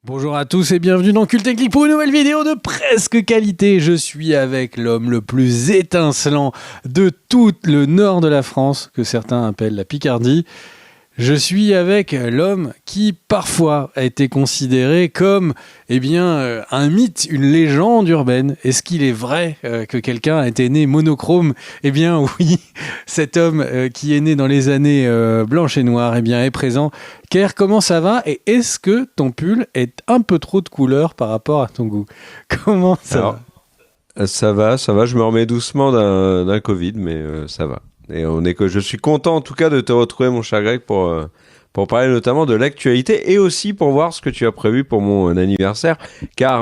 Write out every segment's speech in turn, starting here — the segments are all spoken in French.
Bonjour à tous et bienvenue dans Cult Click pour une nouvelle vidéo de presque qualité. Je suis avec l'homme le plus étincelant de tout le nord de la France, que certains appellent la Picardie. Je suis avec l'homme qui parfois a été considéré comme un mythe, une légende urbaine. Est-ce qu'il est vrai que quelqu'un a été né monochrome? Eh bien oui, cet homme qui est né dans les années blanches et noires est présent. Kerr, comment ça va? Et est-ce que ton pull est un peu trop de couleur par rapport à ton goût? Comment ça va? Ça va, je me remets doucement d'un Covid, mais ça va. Je suis content en tout cas de te retrouver, mon cher Greg, pour parler notamment de l'actualité et aussi pour voir ce que tu as prévu pour mon anniversaire. Car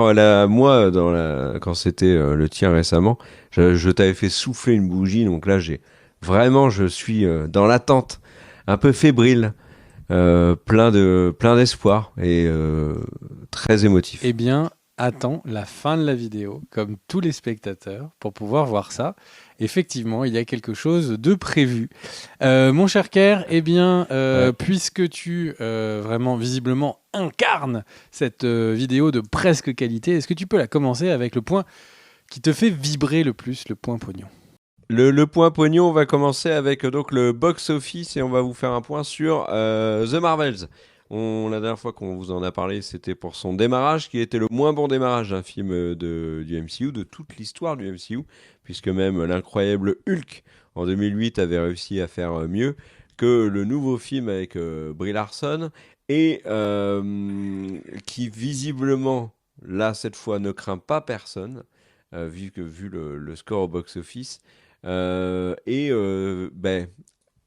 quand c'était le tien récemment, je t'avais fait souffler une bougie, donc là je suis dans l'attente, un peu fébrile, plein d'espoir et très émotif. Eh bien, attends la fin de la vidéo, comme tous les spectateurs, pour pouvoir voir ça. Effectivement, il y a quelque chose de prévu. Mon cher Kerr, Ouais. puisque tu vraiment visiblement incarnes cette vidéo de presque qualité, est-ce que tu peux la commencer avec le point qui te fait vibrer le plus, le point pognon? Le point pognon, on va commencer avec donc le box-office et on va vous faire un point sur The Marvels. La dernière fois qu'on vous en a parlé, c'était pour son démarrage, qui était le moins bon démarrage d'un film du MCU, de toute l'histoire du MCU, puisque même l'incroyable Hulk en 2008 avait réussi à faire mieux que le nouveau film avec Brie Larson et qui visiblement, là, cette fois, ne craint pas personne, vu le score au box-office.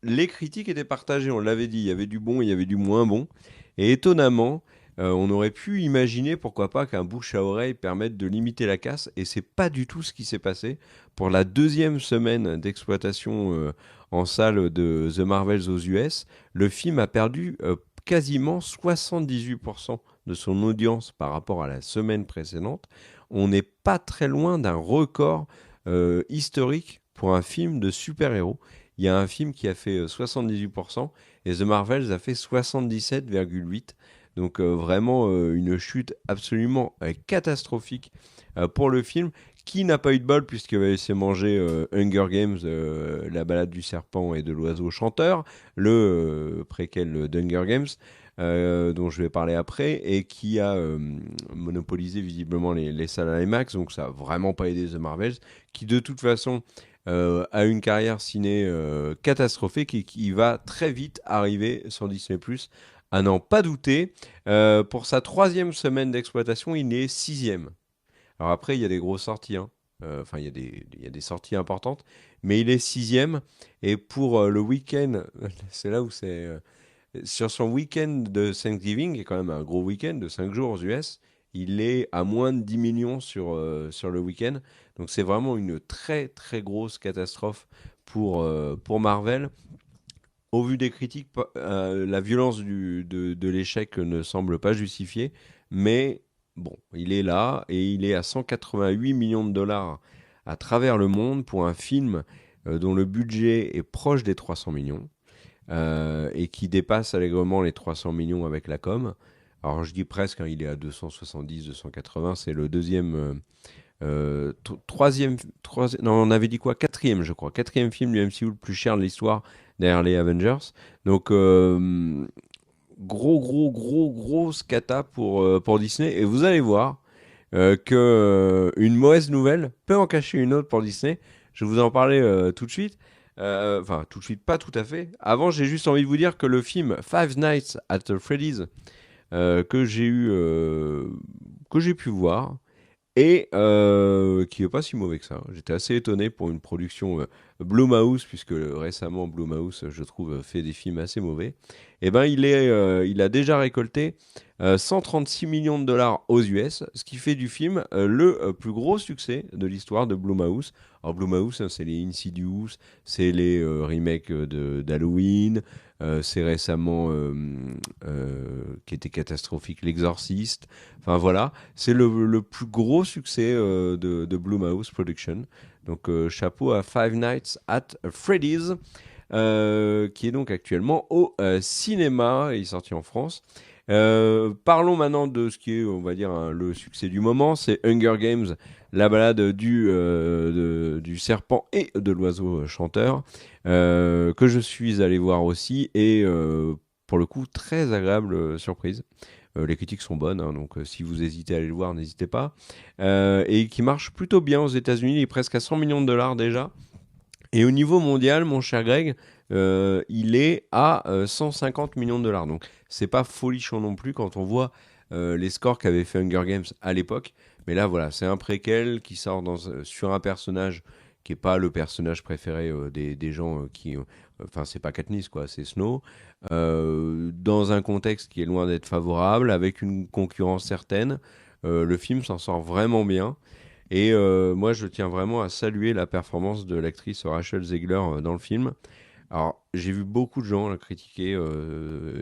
Les critiques étaient partagées, on l'avait dit, il y avait du bon, il y avait du moins bon. Et étonnamment, on aurait pu imaginer, pourquoi pas, qu'un bouche à oreille permette de limiter la casse, et c'est pas du tout ce qui s'est passé. Pour la deuxième semaine d'exploitation en salle de The Marvels aux US, le film a perdu quasiment 78% de son audience par rapport à la semaine précédente. On n'est pas très loin d'un record historique pour un film de super-héros. Il y a un film qui a fait 78% et The Marvels a fait 77,8%. Donc vraiment une chute absolument catastrophique pour le film qui n'a pas eu de bol puisqu'il va laisser manger Hunger Games, la balade du serpent et de l'oiseau chanteur, le préquel d'Hunger Games. Dont je vais parler après, et qui a monopolisé visiblement les salles IMAX, donc ça n'a vraiment pas aidé The Marvels, qui de toute façon a une carrière ciné catastrophique et qui va très vite arriver sur Disney+, à n'en pas douter. Pour sa troisième semaine d'exploitation, il est sixième. Alors après, il y a des grosses sorties, hein. Enfin, il y a des sorties importantes, mais il est sixième, et pour le week-end, c'est là où c'est... sur son week-end de Thanksgiving, qui est quand même un gros week-end de 5 jours aux US, il est à moins de 10 millions sur le week-end. Donc c'est vraiment une très très grosse catastrophe pour Marvel. Au vu des critiques, la violence de l'échec ne semble pas justifiée, mais bon, il est là et il est à 188 millions de dollars à travers le monde pour un film dont le budget est proche des 300 millions et qui dépasse allègrement les 300 millions avec la com. Alors je dis presque, hein, il est à 270, 280, c'est le deuxième, non, on avait dit quoi? Quatrième, je crois. Quatrième film du MCU le plus cher de l'histoire derrière les Avengers. Donc grosse cata pour Disney. Et vous allez voir que une mauvaise nouvelle peut en cacher une autre pour Disney. Je vais vous en parler tout de suite. Enfin, tout de suite, pas tout à fait. Avant, j'ai juste envie de vous dire que le film Five Nights at Freddy's que que j'ai pu voir et qui est pas si mauvais que ça. J'étais assez étonné pour une production Blumhouse, puisque récemment Blumhouse, je trouve, fait des films assez mauvais. Et ben, il a déjà récolté 136 millions de dollars aux US, ce qui fait du film le plus gros succès de l'histoire de Blumhouse. Alors Blumhouse, hein, c'est les Insidious, c'est les remakes d'Halloween, c'est récemment qui était catastrophique, L'Exorciste. Enfin voilà, c'est le plus gros succès de Blumhouse Production. Donc chapeau à Five Nights at Freddy's, qui est donc actuellement au cinéma. Il est sorti en France. Parlons maintenant de ce qui est, on va dire, le succès du moment. C'est Hunger Games, la balade du serpent et de l'oiseau chanteur, que je suis allé voir aussi, et pour le coup, très agréable surprise. Les critiques sont bonnes, hein, donc si vous hésitez à aller le voir, n'hésitez pas. Et qui marche plutôt bien aux États-Unis, il est presque à 100 millions de dollars déjà. Et au niveau mondial, mon cher Greg, il est à 150 millions de dollars. Donc, c'est pas folichon non plus quand on voit les scores qu'avait fait Hunger Games à l'époque. Mais là, voilà, c'est un préquel qui sort sur un personnage qui est pas le personnage préféré des gens qui. Enfin, c'est pas Katniss, quoi, c'est Snow. Dans un contexte qui est loin d'être favorable, avec une concurrence certaine. Le film s'en sort vraiment bien. Et moi, je tiens vraiment à saluer la performance de l'actrice Rachel Zegler dans le film. Alors, j'ai vu beaucoup de gens la critiquer,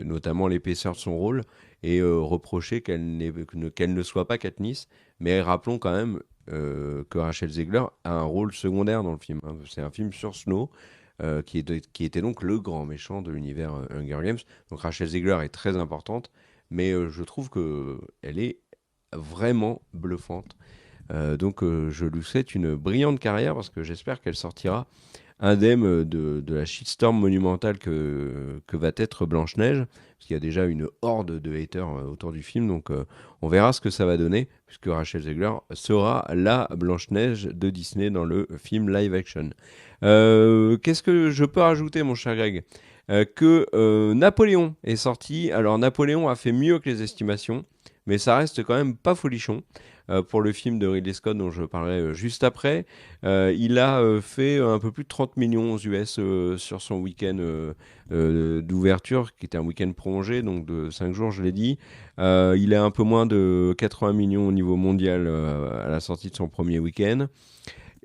notamment l'épaisseur de son rôle, et reprocher qu'elle ne soit pas Katniss. Mais rappelons quand même que Rachel Zegler a un rôle secondaire dans le film, hein. C'est un film sur Snow, qui était donc le grand méchant de l'univers Hunger Games. Donc Rachel Zegler est très importante, mais je trouve qu'elle est vraiment bluffante. Donc je lui souhaite une brillante carrière parce que j'espère qu'elle sortira indemne de la shitstorm monumentale que va être Blanche-Neige, parce qu'il y a déjà une horde de haters autour du film, donc on verra ce que ça va donner, puisque Rachel Zegler sera la Blanche-Neige de Disney dans le film live action. Qu'est-ce que je peux rajouter, mon cher Greg? Que Napoléon est sorti. Alors Napoléon a fait mieux que les estimations, mais ça reste quand même pas folichon. Pour le film de Ridley Scott dont je parlerai juste après. Il a fait un peu plus de 30 millions aux US sur son week-end d'ouverture, qui était un week-end prolongé, donc de 5 jours, je l'ai dit. Il a un peu moins de 80 millions au niveau mondial à la sortie de son premier week-end.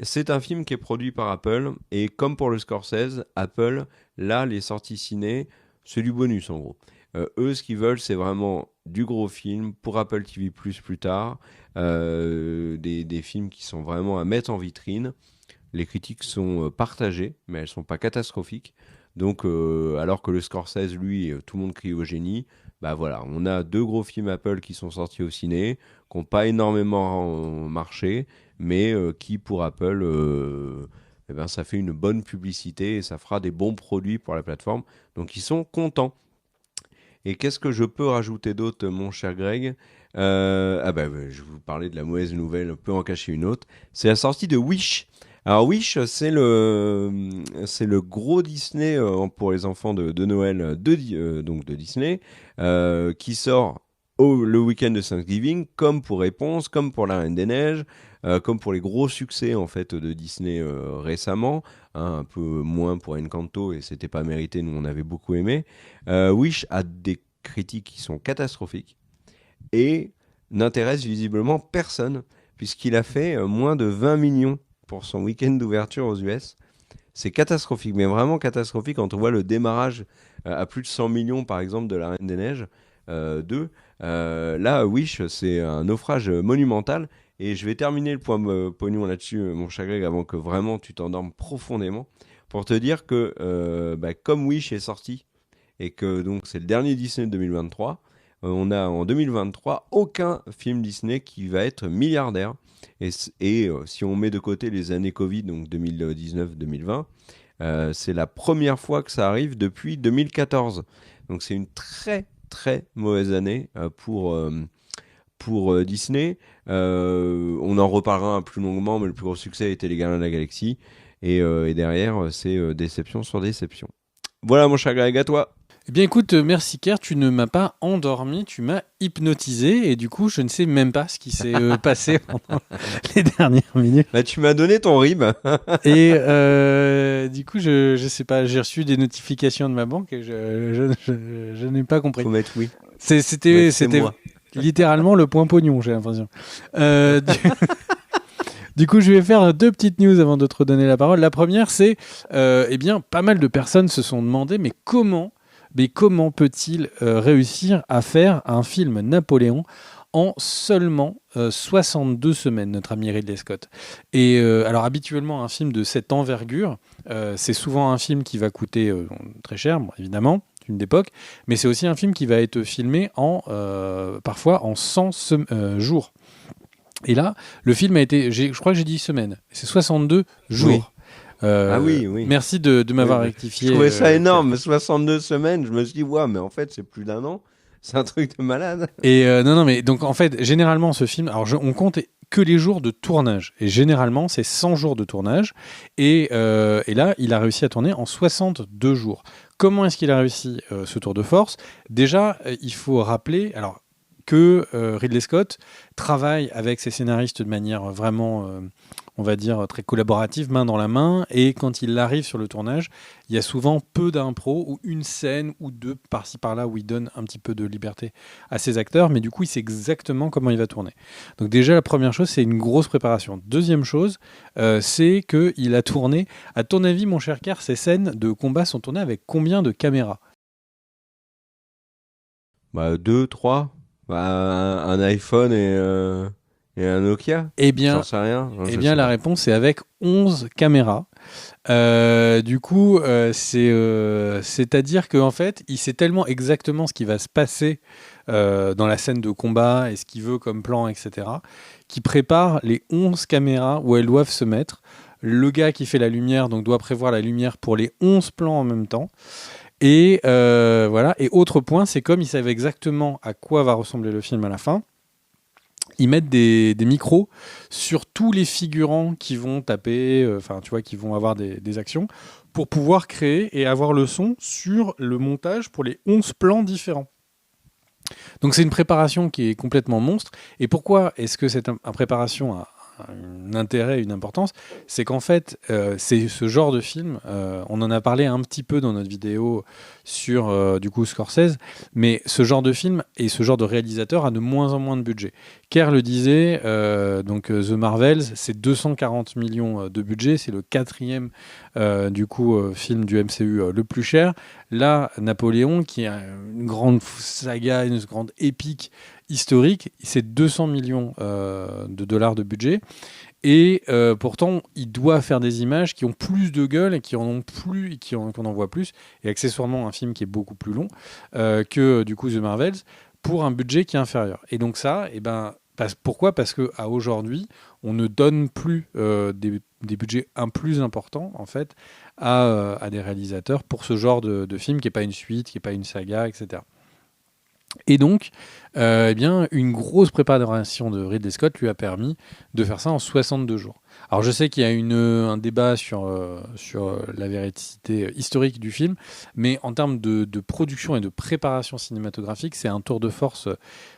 C'est un film qui est produit par Apple, et comme pour le Scorsese, Apple, là, les sorties ciné, c'est du bonus en gros. Eux, ce qu'ils veulent, c'est vraiment du gros film pour Apple TV+, plus tard, des films qui sont vraiment à mettre en vitrine. Les critiques sont partagées, mais elles ne sont pas catastrophiques. Donc, alors que le Scorsese, lui, tout le monde crie au génie, bah voilà, on a 2 gros films Apple qui sont sortis au ciné, qui n'ont pas énormément marché, mais qui, pour Apple, eh ben, ça fait une bonne publicité et ça fera des bons produits pour la plateforme. Donc, ils sont contents. Et qu'est-ce que je peux rajouter d'autre, mon cher Greg? Je vais vous parler de la mauvaise nouvelle, on peut en cacher une autre. C'est la sortie de Wish. Alors Wish, c'est le gros Disney pour les enfants de Noël donc de Disney, qui sort le week-end de Thanksgiving, comme pour Réponse, comme pour La Reine des Neiges, comme pour les gros succès en fait de Disney récemment, hein, un peu moins pour Encanto et c'était pas mérité, nous on avait beaucoup aimé. Wish a des critiques qui sont catastrophiques et n'intéresse visiblement personne puisqu'il a fait moins de 20 millions pour son week-end d'ouverture aux US. C'est catastrophique, mais vraiment catastrophique quand on voit le démarrage à plus de 100 millions par exemple de La Reine des Neiges 2. Là, Wish, c'est un naufrage monumental. Et je vais terminer le point pognon là-dessus, mon cher Greg, avant que vraiment tu t'endormes profondément, pour te dire que comme Wish est sorti, et que donc c'est le dernier Disney de 2023, on a en 2023 aucun film Disney qui va être milliardaire. Et si on met de côté les années Covid, donc 2019-2020, c'est la première fois que ça arrive depuis 2014. Donc c'est une très très mauvaise année pour Disney. On en reparlera plus longuement, mais le plus gros succès a été Les Gardiens de la Galaxie. Et derrière, c'est déception sur déception. Voilà mon cher Greg, à toi. Eh bien écoute, merci Kerr, tu ne m'as pas endormi, tu m'as hypnotisé et du coup je ne sais même pas ce qui s'est passé pendant les dernières minutes. Bah, tu m'as donné ton rib. Et du coup je sais pas, j'ai reçu des notifications de ma banque et je n'ai pas compris. Faut mettre oui. C'était moi. littéralement le point pognon, j'ai l'impression. Du coup, je vais faire 2 petites news avant de te redonner la parole. La première, c'est, pas mal de personnes se sont demandé, mais comment peut-il réussir à faire un film Napoléon en seulement 62 semaines, notre ami Ridley Scott. Et alors habituellement, un film de cette envergure, c'est souvent un film qui va coûter très cher, bon, évidemment. film d'époque, mais c'est aussi un film qui va être filmé parfois en 100 jours. Et là, le film a été, je crois que j'ai dit semaine, c'est 62 jours. Oui. Ah oui. Merci de m'avoir Oui, rectifié. Je trouvais ça énorme, 62 semaines. Je me suis dit, ouais, mais en fait, c'est plus d'un an. C'est un truc de malade. Et non, mais donc en fait, généralement, ce film, alors on compte que les jours de tournage. Et généralement, c'est 100 jours de tournage. Et là, il a réussi à tourner en 62 jours. Comment est-ce qu'il a réussi ce tour de force ? Déjà, il faut rappeler que Ridley Scott travaille avec ses scénaristes de manière vraiment, on va dire, très collaborative, main dans la main. Et quand il arrive sur le tournage, il y a souvent peu d'impro ou une scène ou deux par-ci par-là où il donne un petit peu de liberté à ses acteurs. Mais du coup, il sait exactement comment il va tourner. Donc déjà, la première chose, c'est une grosse préparation. Deuxième chose, c'est qu'il a tourné. À ton avis, mon cher Kerr, ces scènes de combat sont tournées avec combien de caméras ? 2, 3. Un iPhone et un Nokia. Eh bien, j'en sais rien. La réponse est avec 11 caméras. Du coup, c'est-à-dire qu'en fait, il sait tellement exactement ce qui va se passer dans la scène de combat et ce qu'il veut comme plan, etc., qu'il prépare les 11 caméras où elles doivent se mettre. Le gars qui fait la lumière donc, doit prévoir la lumière pour les 11 plans en même temps. Et voilà. Et autre point, c'est comme ils savent exactement à quoi va ressembler le film à la fin, ils mettent des micros sur tous les figurants qui vont taper, qui vont avoir des actions, pour pouvoir créer et avoir le son sur le montage pour les 11 plans différents. Donc c'est une préparation qui est complètement monstre. Et pourquoi est-ce que cette préparation a un intérêt, une importance ? C'est qu'en fait, c'est ce genre de film, on en a parlé un petit peu dans notre vidéo sur du coup Scorsese, mais ce genre de film et ce genre de réalisateur a de moins en moins de budget. Kerr le disait, The Marvels, c'est 240 millions de budget, c'est le 4e film du MCU le plus cher. Là, Napoléon, qui est une grande saga, une grande épique historique, c'est 200 millions de dollars de budget. Et pourtant, il doit faire des images qui ont plus de gueule et qui en ont plus, et qu'on en voit plus. Et accessoirement, un film qui est beaucoup plus long que du coup The Marvels, pour un budget qui est inférieur. Et donc ça, pourquoi ? Parce qu'à aujourd'hui, on ne donne plus des budgets plus importants en fait à des réalisateurs pour ce genre de film qui n'est pas une suite, qui n'est pas une saga, etc. Et donc, une grosse préparation de Ridley Scott lui a permis de faire ça en 62 jours. Alors je sais qu'il y a un débat sur la véracité historique du film, mais en termes de production et de préparation cinématographique, c'est un tour de force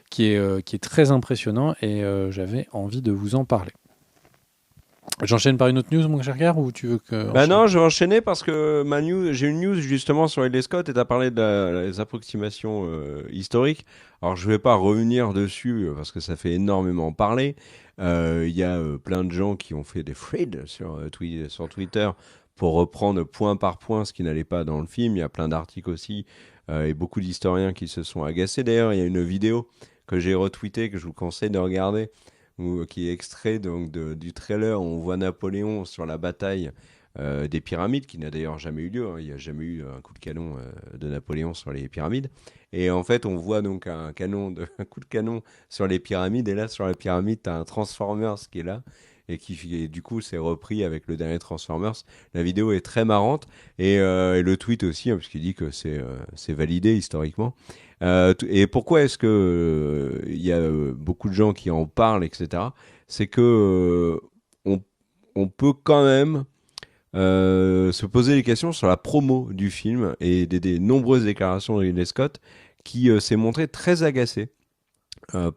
qui est très impressionnant et j'avais envie de vous en parler. J'enchaîne par une autre news, mon cher Gare, ou tu veux que... Non, je vais enchaîner parce que j'ai une news justement sur Ridley Scott et tu as parlé des approximations historiques. Alors je vais pas revenir dessus parce que ça fait énormément parler. Il y a plein de gens qui ont fait des threads sur Twitter pour reprendre point par point ce qui n'allait pas dans le film. Il y a plein d'articles aussi et beaucoup d'historiens qui se sont agacés. D'ailleurs, il y a une vidéo que j'ai retweetée que je vous conseille de regarder, qui est extrait donc, du trailer où on voit Napoléon sur la bataille des pyramides, qui n'a d'ailleurs jamais eu lieu. Il n'y a jamais eu un coup de canon de Napoléon sur les pyramides. Et en fait, on voit donc un coup de canon sur les pyramides. Et là, sur la pyramide, tu as un Transformers qui est là. Et du coup, c'est repris avec le dernier Transformers. La vidéo est très marrante. Et le tweet aussi, parce qu'il dit que c'est validé historiquement. Et pourquoi est-ce que il y a beaucoup de gens qui en parlent, etc. C'est que on peut quand même se poser des questions sur la promo du film et des nombreuses déclarations de Ridley Scott qui s'est montré très agacé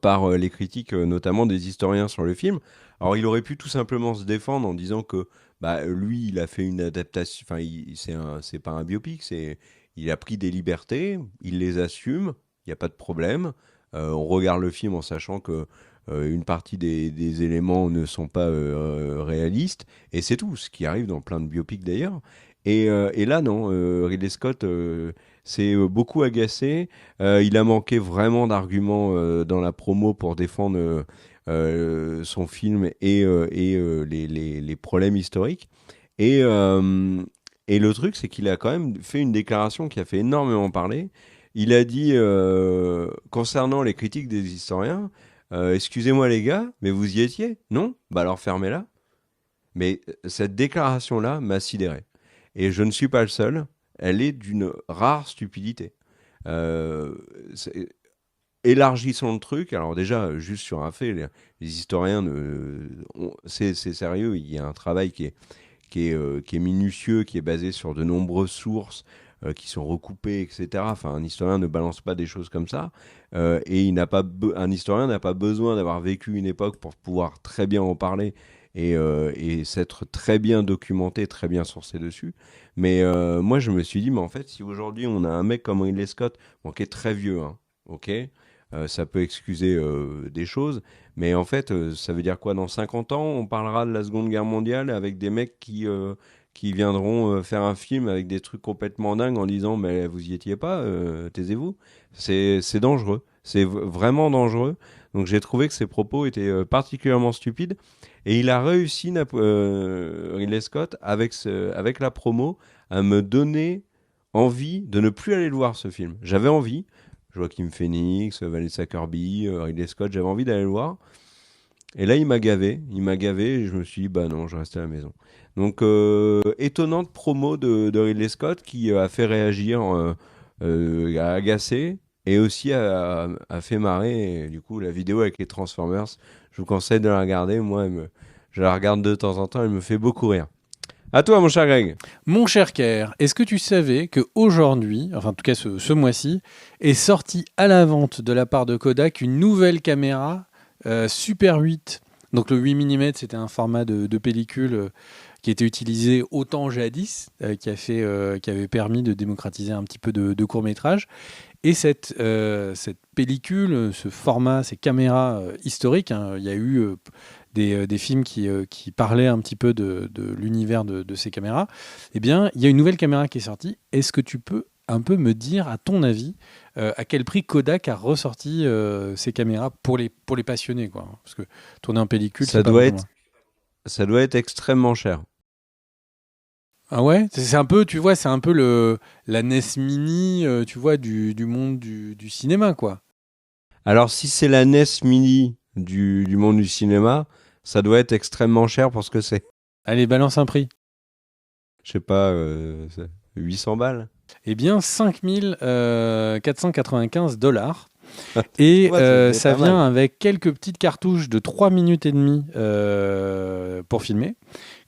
par les critiques, notamment des historiens sur le film. Alors il aurait pu tout simplement se défendre en disant que lui il a fait une adaptation, c'est pas un biopic, il a pris des libertés, il les assume, il n'y a pas de problème. On regarde le film en sachant que une partie des éléments ne sont pas réalistes, et c'est tout, ce qui arrive dans plein de biopics d'ailleurs. Et là, non, Ridley Scott s'est beaucoup agacé. Il a manqué vraiment d'arguments dans la promo pour défendre son film et les problèmes historiques. Et Et le truc, c'est qu'il a quand même fait une déclaration qui a fait énormément parler. Il a dit, concernant les critiques des historiens, excusez-moi les gars, mais vous y étiez? Non? Bah alors fermez-la. Mais cette déclaration-là m'a sidéré. Et je ne suis pas le seul. Elle est d'une rare stupidité. Euh, c'est- Élargissons le truc. Alors déjà, juste sur un fait, les historiens, c'est sérieux. Il y a un travail qui est minutieux, qui est basé sur de nombreuses sources qui sont recoupées, etc. Enfin, un historien ne balance pas des choses comme ça. Et un historien n'a pas besoin d'avoir vécu une époque pour pouvoir très bien en parler et s'être très bien documenté, très bien sourcé dessus. Mais moi, je me suis dit, mais en fait, si aujourd'hui on a un mec comme Ridley Scott, bon, qui est très vieux, hein, ok, ça peut excuser des choses, mais en fait, ça veut dire quoi? Dans 50 ans, on parlera de la Seconde Guerre mondiale avec des mecs qui viendront faire un film avec des trucs complètement dingues en disant mais vous y étiez pas, taisez-vous. C'est dangereux. C'est vraiment dangereux. Donc j'ai trouvé que ses propos étaient particulièrement stupides. Et il a réussi, Ridley Scott, avec la promo, à me donner envie de ne plus aller le voir, ce film. J'avais envie. Joaquin Phoenix, Vanessa Kirby, Ridley Scott, j'avais envie d'aller le voir. Et là, il m'a gavé, et je me suis dit, bah non, je reste à la maison. Donc, étonnante promo de Ridley Scott qui a fait réagir, a agacé, et aussi a fait marrer. Et du coup, la vidéo avec les Transformers, je vous conseille de la regarder. Moi, je la regarde de temps en temps, elle me fait beaucoup rire. À toi, mon cher Greg. Mon cher Kerr, est-ce que tu savais qu'aujourd'hui, enfin en tout cas ce mois-ci, est sortie à la vente de la part de Kodak une nouvelle caméra Super 8. Donc le 8 mm, c'était un format de pellicule qui était utilisé autant jadis, qui avait permis de démocratiser un petit peu de court-métrage. Et cette pellicule, ce format, ces caméras historiques, hein, il y a eu des films qui parlaient un petit peu de l'univers de ces caméras. Eh bien, il y a une nouvelle caméra qui est sortie. Est-ce que tu peux un peu me dire, à ton avis, à quel prix Kodak a ressorti ces caméras pour les passionnés, quoi? Parce que tourner en pellicule, c'est Ça pas doit beaucoup. être, ça doit être extrêmement cher. Ah ouais, c'est un peu, tu vois, c'est un peu la NES Mini, tu vois, du monde du cinéma, quoi. Alors, si c'est la NES Mini du monde du cinéma, ça doit être extrêmement cher pour ce que c'est. Allez, balance un prix. Je sais pas, 800 balles. Eh bien, 5 495 $. Et Ouais, c'est ça pas mal. vient avec quelques petites cartouches de 3 minutes et demie pour filmer,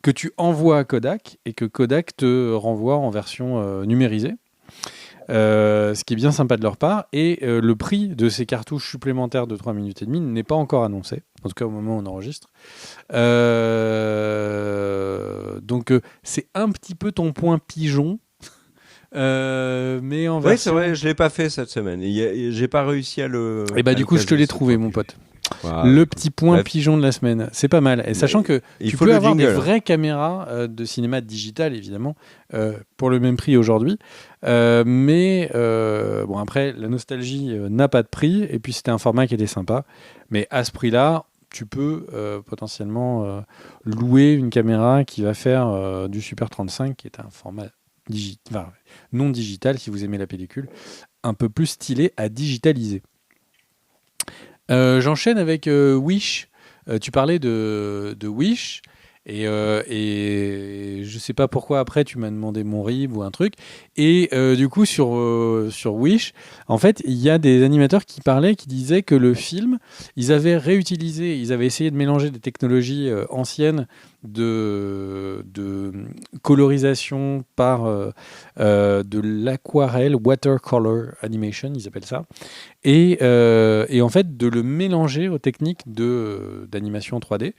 que tu envoies à Kodak et que Kodak te renvoie en version numérisée. Ce qui est bien sympa de leur part. Et le prix de ces cartouches supplémentaires de 3 minutes et demie n'est pas encore annoncé, en tout cas au moment où on enregistre. Donc c'est un petit peu ton point pigeon, mais en Oui, c'est version... vrai, je l'ai pas fait cette semaine. J'ai pas réussi à Et bah à du le coup je te caser l'ai cette trouvé, fois. mon pote. Voilà, Le écoute. petit point Bref, pigeon de la semaine, c'est pas mal. Et sachant que il tu faut peux le avoir des jingle. vraies caméras de cinéma digital, évidemment, pour le même prix aujourd'hui. Mais bon, après, la nostalgie n'a pas de prix. Et puis, c'était un format qui était sympa. Mais à ce prix-là, tu peux potentiellement louer une caméra qui va faire du Super 35, qui est un format enfin, non digital, si vous aimez la pellicule, un peu plus stylé à digitaliser. J'enchaîne avec Wish. Tu parlais de Wish et je sais pas pourquoi après tu m'as demandé mon RIB ou un truc. Et du coup sur Wish, en fait, il y a des animateurs qui parlaient, qui disaient que le film, ils avaient essayé de mélanger des technologies anciennes de colorisation par de l'aquarelle, watercolor animation, ils appellent ça. Et en fait, de le mélanger aux techniques d'animation 3D.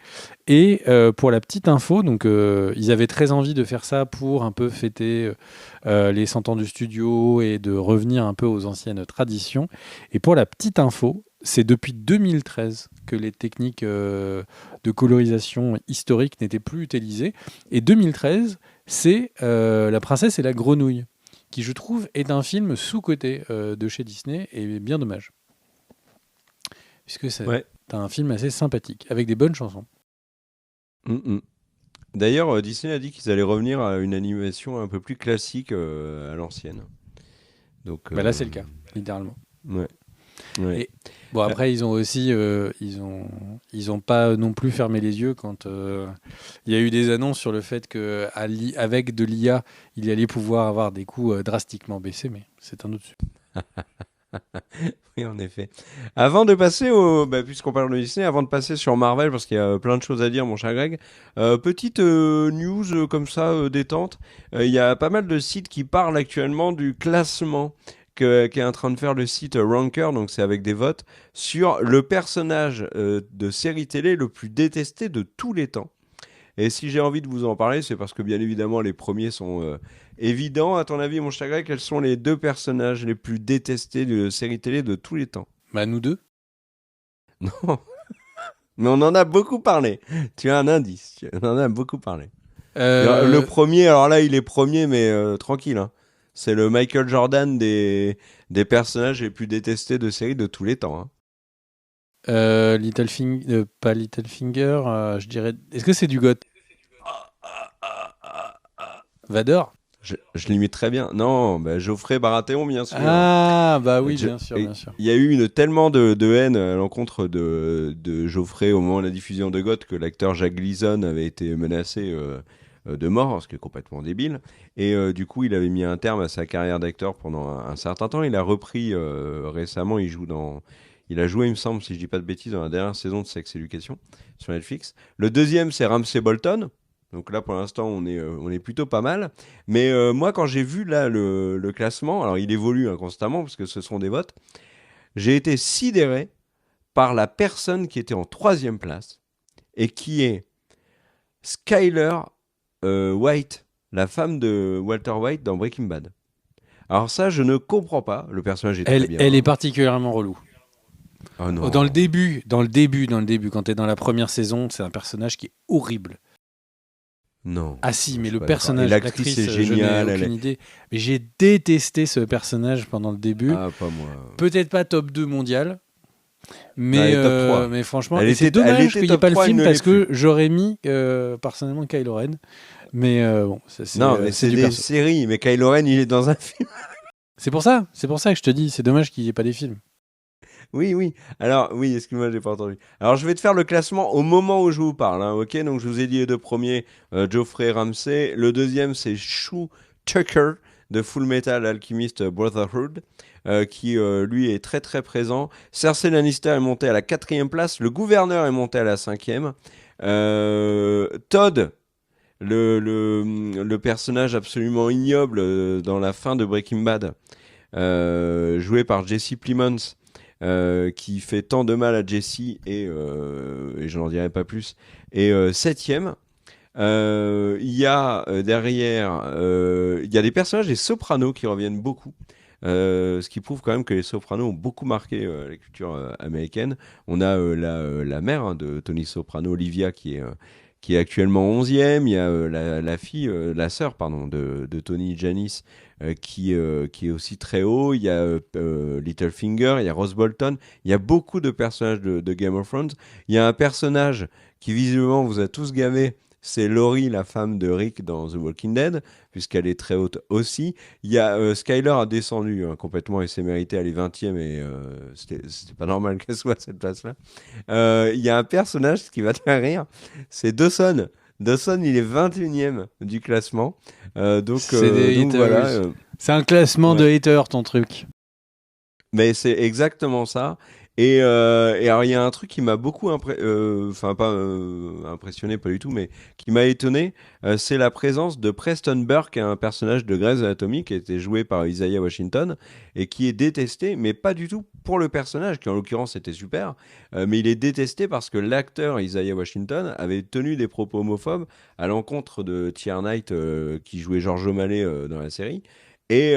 Et pour la petite info, donc, ils avaient très envie de faire ça pour un peu fêter les 100 ans du studio et de revenir un peu aux anciennes traditions. Et pour la petite info, c'est depuis 2013 que les techniques de colorisation historique n'étaient plus utilisées. Et 2013, c'est La Princesse et la Grenouille, qui je trouve est un film sous-coté de chez Disney, et bien dommage. Puisque c'est Ouais. un film assez sympathique, avec des bonnes chansons. Mm, mm. D'ailleurs, Disney a dit qu'ils allaient revenir à une animation un peu plus classique à l'ancienne. Donc, Bah là, c'est le cas, littéralement. ouais, ouais. Et bon, après, ils ont aussi, ils ont pas non plus fermé les yeux quand il y a eu des annonces sur le fait que avec de l'IA, il allait pouvoir avoir des coûts drastiquement baissés, mais c'est un autre sujet. Oui, en effet. Avant de passer puisqu'on parle de Disney, avant de passer sur Marvel, parce qu'il y a plein de choses à dire, mon cher Greg, petite news comme ça, détente. Il y a pas mal de sites qui parlent actuellement du classement qu'est en train de faire le site Ranker, donc c'est avec des votes, sur le personnage de série télé le plus détesté de tous les temps. Et si j'ai envie de vous en parler, c'est parce que bien évidemment les premiers sont évidents. À ton avis, mon cher Greg, quels sont les 2 personnages les plus détestés de séries télé de tous les temps? Bah, nous deux. Non, mais on en a beaucoup parlé. Tu as un indice, on en a beaucoup parlé. Le premier, alors là, il est premier, mais tranquille. Hein. C'est le Michael Jordan des personnages les plus détestés de séries de tous les temps. Hein. Pas Littlefinger, je dirais. Est-ce que c'est du goth? Vador? Je l'imite très bien. Non, bah, Geoffrey Baratheon, bien sûr. Ah, bah oui, bien sûr, bien sûr. Il y a eu tellement de haine à l'encontre de Geoffrey au moment de la diffusion de GOT que l'acteur Jack Gleason avait été menacé de mort, ce qui est complètement débile. Et du coup, il avait mis un terme à sa carrière d'acteur pendant un certain temps. Il a repris récemment, il a joué, il me semble, si je dis pas de bêtises, dans la dernière saison de Sex Education sur Netflix. Le deuxième, c'est Ramsay Bolton. Donc là, pour l'instant, on est plutôt pas mal. Mais moi, quand j'ai vu là le classement, alors il évolue constamment parce que ce sont des votes, j'ai été sidéré par la personne qui était en 3e place et qui est Skyler White, la femme de Walter White dans Breaking Bad. Alors ça, je ne comprends pas. Le personnage est très bien. Elle est particulièrement relou. Oh non. Dans le début, quand t'es dans la première saison, c'est un personnage qui est horrible. Non. Ah si, mais le pas personnage, d'accord. Et l'actrice est géniale. Je n'ai aucune idée. Mais j'ai détesté ce personnage pendant le début. Ah, pas moi. Peut-être pas top 2 mondial, mais, top 3. Mais franchement, c'est dommage qu'il n'y ait pas le 3, film parce que j'aurais mis personnellement Kylo Ren. Mais bon, non, mais c'est des séries. Mais Kylo Ren, il est dans un film. C'est pour ça que je te dis, c'est dommage qu'il n'y ait pas des films. Oui. Alors, oui, excuse-moi, j'ai pas entendu. Alors, je vais te faire le classement au moment où je vous parle. Hein, ok, donc je vous ai dit les 2 premiers, Geoffrey Ramsay. Le deuxième, c'est Shue Tucker de Full Metal Alchemist Brotherhood, qui lui est très très présent. Cersei Lannister est monté à la 4e place. Le gouverneur est monté à la 5e. Todd, le personnage absolument ignoble dans la fin de Breaking Bad, joué par Jesse Plemons, qui fait tant de mal à Jesse et je n'en dirai pas plus. Et 7e, il y a derrière, il y a des personnages des Sopranos qui reviennent beaucoup. Ce qui prouve quand même que les Sopranos ont beaucoup marqué la culture américaine. On a la mère de Tony Soprano, Olivia, qui est actuellement 11e. Il y a la sœur pardon, de Tony, Janice, qui est aussi très haut. Il y a Littlefinger, il y a Ross Bolton. Il y a beaucoup de personnages de Game of Thrones. Il y a un personnage qui visiblement vous a tous gavé. C'est Laurie, la femme de Rick dans The Walking Dead, puisqu'elle est très haute aussi. Il y a Skyler a descendu complètement et s'est mérité, elle est 20e et c'était pas normal qu'elle soit à cette place-là. Il y a un personnage qui va te faire rire, c'est Dawson. Dawson, il est 21e du classement. Donc voilà. C'est un classement de haters, ton truc. Mais c'est exactement ça. Et alors il y a un truc qui m'a beaucoup impressionné, pas du tout, mais qui m'a étonné, c'est la présence de Preston Burke, un personnage de Grey's Anatomy qui a été joué par Isaiah Washington et qui est détesté, mais pas du tout pour le personnage, qui en l'occurrence était super, mais il est détesté parce que l'acteur Isaiah Washington avait tenu des propos homophobes à l'encontre de Keira Knight, qui jouait George O'Malley dans la série. Et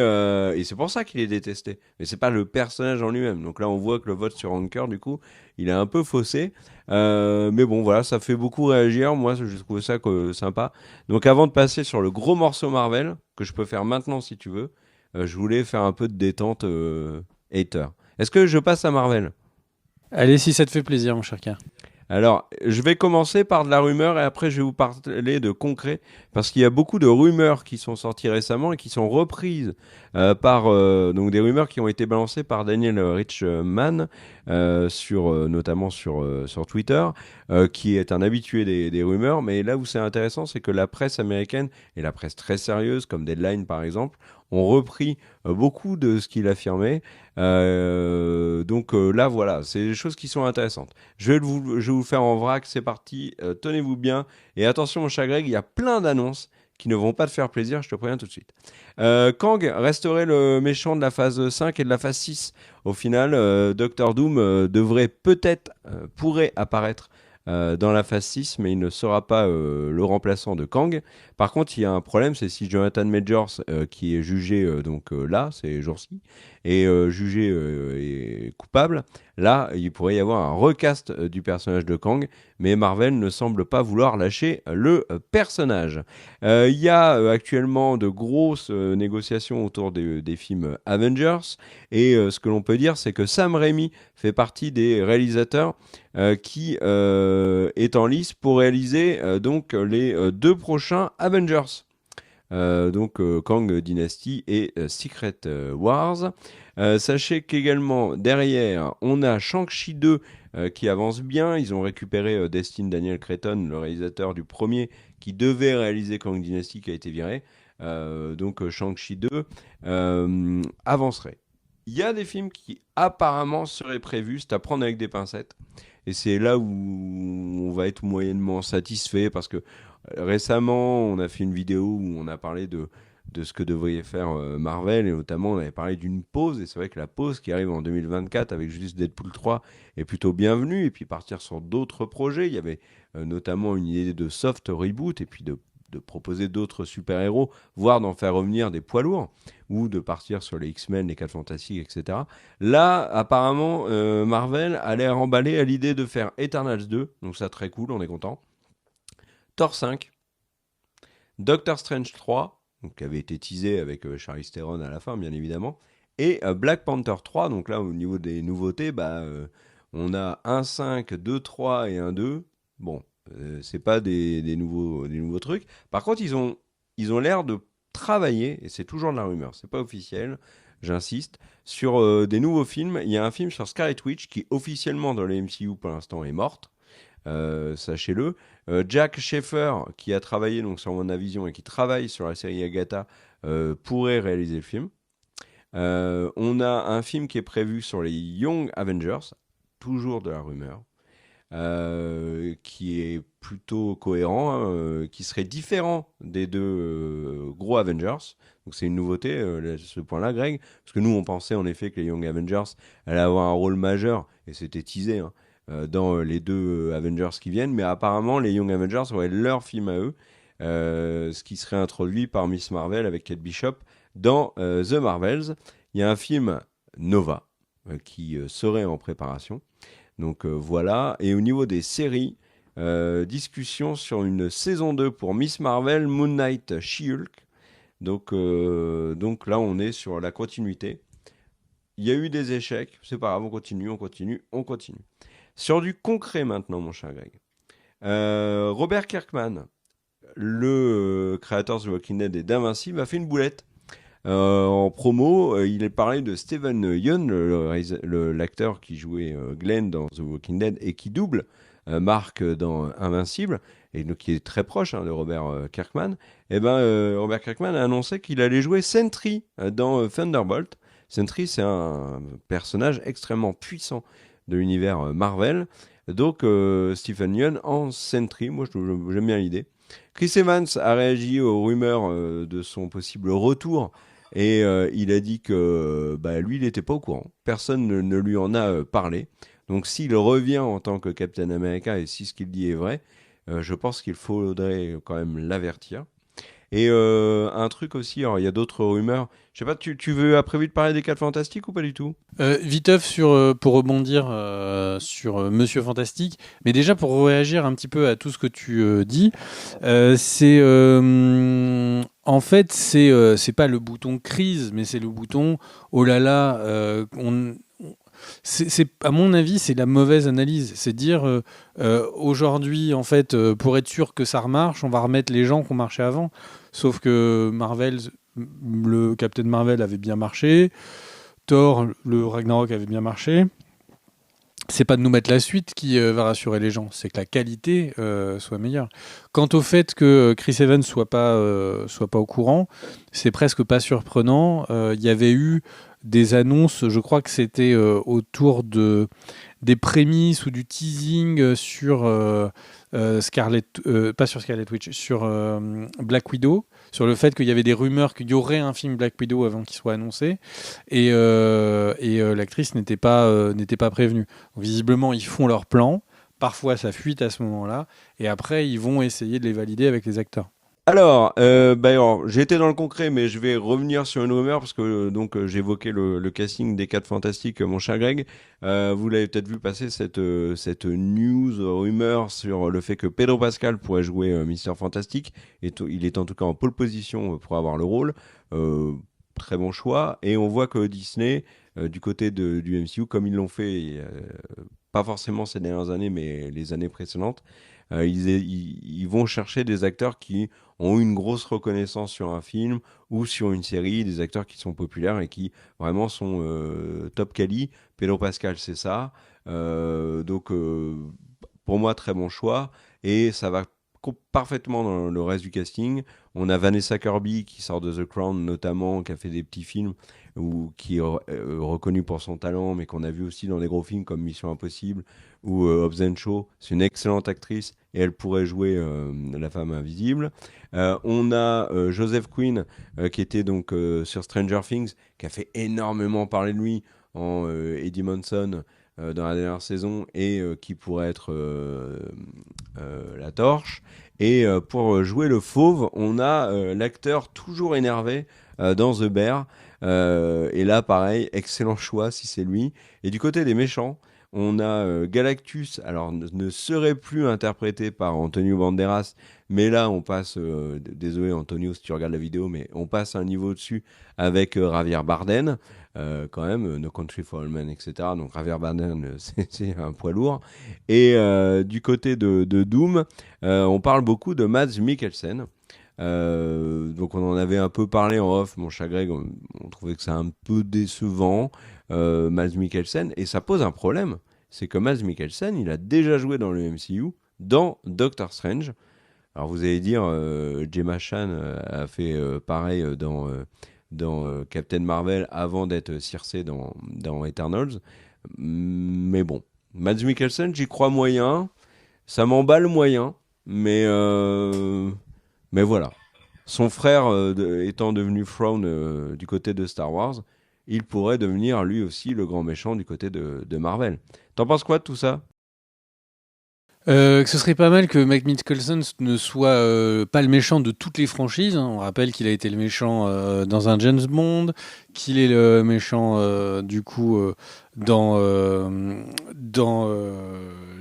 c'est pour ça qu'il est détesté. Mais c'est pas le personnage en lui-même. Donc là, on voit que le vote sur Anchor, du coup, il est un peu faussé. Mais bon, voilà, ça fait beaucoup réagir. Moi, je trouve ça sympa. Donc avant de passer sur le gros morceau Marvel, que je peux faire maintenant si tu veux, je voulais faire un peu de détente hater. Est-ce que je passe à Marvel ? Allez, si ça te fait plaisir, mon cher K. Alors, je vais commencer par de la rumeur et après je vais vous parler de concret parce qu'il y a beaucoup de rumeurs qui sont sorties récemment et qui sont reprises donc des rumeurs qui ont été balancées par Daniel Richman notamment sur Twitter, qui est un habitué des rumeurs. Mais là où c'est intéressant, c'est que la presse américaine et la presse très sérieuse comme Deadline par exemple ont repris beaucoup de ce qu'il affirmait. Là, voilà, c'est des choses qui sont intéressantes. Je vais vous faire en vrac, c'est parti, tenez-vous bien. Et attention mon cher Greg, il y a plein d'annonces qui ne vont pas te faire plaisir, je te préviens tout de suite. Kang resterait le méchant de la phase 5 et de la phase 6. Au final, Doctor Doom pourrait apparaître dans la phase 6, mais il ne sera pas le remplaçant de Kang. Par contre, il y a un problème, c'est si Jonathan Majors, qui est jugé là, ces jours-ci, est jugé et coupable, là, il pourrait y avoir un recast du personnage de Kang, mais Marvel ne semble pas vouloir lâcher le personnage. Il y a actuellement de grosses négociations autour des films Avengers, et ce que l'on peut dire, c'est que Sam Raimi fait partie des réalisateurs qui est en lice pour réaliser les deux prochains Avengers. Kang Dynasty et Secret Wars. Sachez qu'également derrière, on a Shang-Chi 2 qui avance bien. Ils ont récupéré Destin Daniel Cretton, le réalisateur du premier, qui devait réaliser Kang Dynasty, qui a été viré. Shang-Chi 2 avancerait. Il y a des films qui apparemment seraient prévus, c'est à prendre avec des pincettes. Et c'est là où on va être moyennement satisfait parce que récemment, on a fait une vidéo où on a parlé de ce que devrait faire Marvel et notamment on avait parlé d'une pause et c'est vrai que la pause qui arrive en 2024 avec juste Deadpool 3 est plutôt bienvenue et puis partir sur d'autres projets. Il y avait notamment une idée de soft reboot et puis de proposer d'autres super-héros, voire d'en faire revenir des poids lourds, ou de partir sur les X-Men, les 4 Fantastiques, etc. Là, apparemment, Marvel a l'air emballé à l'idée de faire Eternals 2, donc ça très cool, on est content. Thor 5, Doctor Strange 3, donc, qui avait été teasé avec Charlize Theron à la fin, bien évidemment, et Black Panther 3, donc là, au niveau des nouveautés, on a un 5, 2, 3 et un 2. Bon, c'est pas des nouveaux trucs. Par contre, ils ont l'air de travailler, et c'est toujours de la rumeur, c'est pas officiel, j'insiste, sur des nouveaux films. Il y a un film sur Scarlet Witch qui officiellement dans les MCU pour l'instant est morte, sachez-le. Jack Schaeffer, qui a travaillé donc, sur WandaVision et qui travaille sur la série Agatha, pourrait réaliser le film. On a un film qui est prévu sur les Young Avengers, toujours de la rumeur. Qui est plutôt cohérent, qui serait différent des deux gros Avengers. Donc c'est une nouveauté, ce point-là, Greg, parce que nous, on pensait en effet que les Young Avengers allaient avoir un rôle majeur, et c'était teasé, dans les deux Avengers qui viennent, mais apparemment, les Young Avengers auraient leur film à eux, ce qui serait introduit par Miss Marvel avec Kate Bishop dans The Marvels. Il y a un film Nova qui serait en préparation. Donc voilà, et au niveau des séries, discussion sur une saison 2 pour Miss Marvel, Moon Knight, She-Hulk. Donc là, on est sur la continuité. Il y a eu des échecs, c'est pas grave, on continue. Sur du concret maintenant, mon cher Greg. Robert Kirkman, le créateur de The Walking Dead et d'Invincible, a fait une boulette. En promo, il est parlé de Steven Yeun, l'acteur qui jouait Glenn dans The Walking Dead et qui double Mark dans Invincible, et donc qui est très proche de Robert Kirkman. Robert Kirkman a annoncé qu'il allait jouer Sentry dans Thunderbolt. Sentry, c'est un personnage extrêmement puissant de l'univers Marvel. Donc Stephen Yeun en Sentry, moi j'aime bien l'idée. Chris Evans a réagi aux rumeurs de son possible retour et il a dit que lui, il n'était pas au courant. Personne ne lui en a parlé. Donc s'il revient en tant que Captain America et si ce qu'il dit est vrai, je pense qu'il faudrait quand même l'avertir. Et un truc aussi, alors il y a d'autres rumeurs. Je sais pas, tu veux prévu de parler des 4 Fantastiques ou pas du tout? Viteuf pour rebondir sur Monsieur Fantastique, mais déjà pour réagir un petit peu à tout ce que tu dis, c'est en fait c'est pas le bouton crise, mais c'est le bouton oh là là, à mon avis, c'est la mauvaise analyse. C'est dire aujourd'hui, en fait, pour être sûr que ça remarche, on va remettre les gens qui ont marché avant. Sauf que le Captain Marvel avait bien marché, Thor, le Ragnarok avait bien marché. C'est pas de nous mettre la suite qui va rassurer les gens, c'est que la qualité soit meilleure. Quant au fait que Chris Evans soit pas au courant, c'est presque pas surprenant. Il y avait eu des annonces, je crois que c'était autour des prémices ou du teasing sur pas sur Scarlet Witch, sur Black Widow, sur le fait qu'il y avait des rumeurs qu'il y aurait un film Black Widow avant qu'il soit annoncé, et l'actrice n'était pas prévenue. Donc, visiblement, ils font leur plan, parfois ça fuite à ce moment-là, et après ils vont essayer de les valider avec les acteurs. Alors, j'ai été dans le concret, mais je vais revenir sur une rumeur parce que j'évoquais le casting des 4 Fantastiques, mon cher Greg. Vous l'avez peut-être vu passer cette news rumeur sur le fait que Pedro Pascal pourrait jouer Mister Fantastique. Il est en tout cas en pole position pour avoir le rôle. Très bon choix. Et on voit que Disney, du côté du MCU, comme ils l'ont fait, pas forcément ces dernières années, mais les années précédentes, ils vont chercher des acteurs qui ont une grosse reconnaissance sur un film ou sur une série, des acteurs qui sont populaires et qui vraiment sont top quali. Pedro Pascal, c'est ça. Pour moi, très bon choix. Et ça va parfaitement dans le reste du casting. On a Vanessa Kirby qui sort de The Crown notamment, qui a fait des petits films ou qui est reconnue pour son talent, mais qu'on a vu aussi dans des gros films comme Mission Impossible ou Hobbs and Shaw. C'est une excellente actrice et elle pourrait jouer la femme invisible. On a Joseph Quinn qui était donc sur Stranger Things, qui a fait énormément parler de lui en Eddie Munson dans la dernière saison et qui pourrait être la torche. Et pour jouer le fauve, on a l'acteur toujours énervé dans The Bear. Et là, pareil, excellent choix si c'est lui. Et du côté des méchants, on a Galactus, alors ne serait plus interprété par Antonio Banderas, mais là on passe, désolé Antonio si tu regardes la vidéo, mais on passe un niveau dessus avec Javier Bardem, quand même, No Country for Old Men, etc. Donc Javier Bardem, c'est un poids lourd. Et du côté de Doom, on parle beaucoup de Mads Mikkelsen. Donc on en avait un peu parlé en off, mon cher Greg, on trouvait que c'est un peu décevant, Mads Mikkelsen, et ça pose un problème, c'est que Mads Mikkelsen, il a déjà joué dans le MCU, dans Doctor Strange. Alors vous allez dire, Gemma Chan a fait pareil dans Captain Marvel avant d'être Circe dans Eternals, mais bon, Mads Mikkelsen, j'y crois moyen, ça m'emballe moyen, mais voilà. Son frère étant devenu Thrawn du côté de Star Wars, il pourrait devenir lui aussi le grand méchant du côté de Marvel. T'en penses quoi de tout ça ? Que ce serait pas mal que Mike Mikkelsen ne soit pas le méchant de toutes les franchises. Hein. On rappelle qu'il a été le méchant dans un James Bond, qu'il est le méchant du coup dans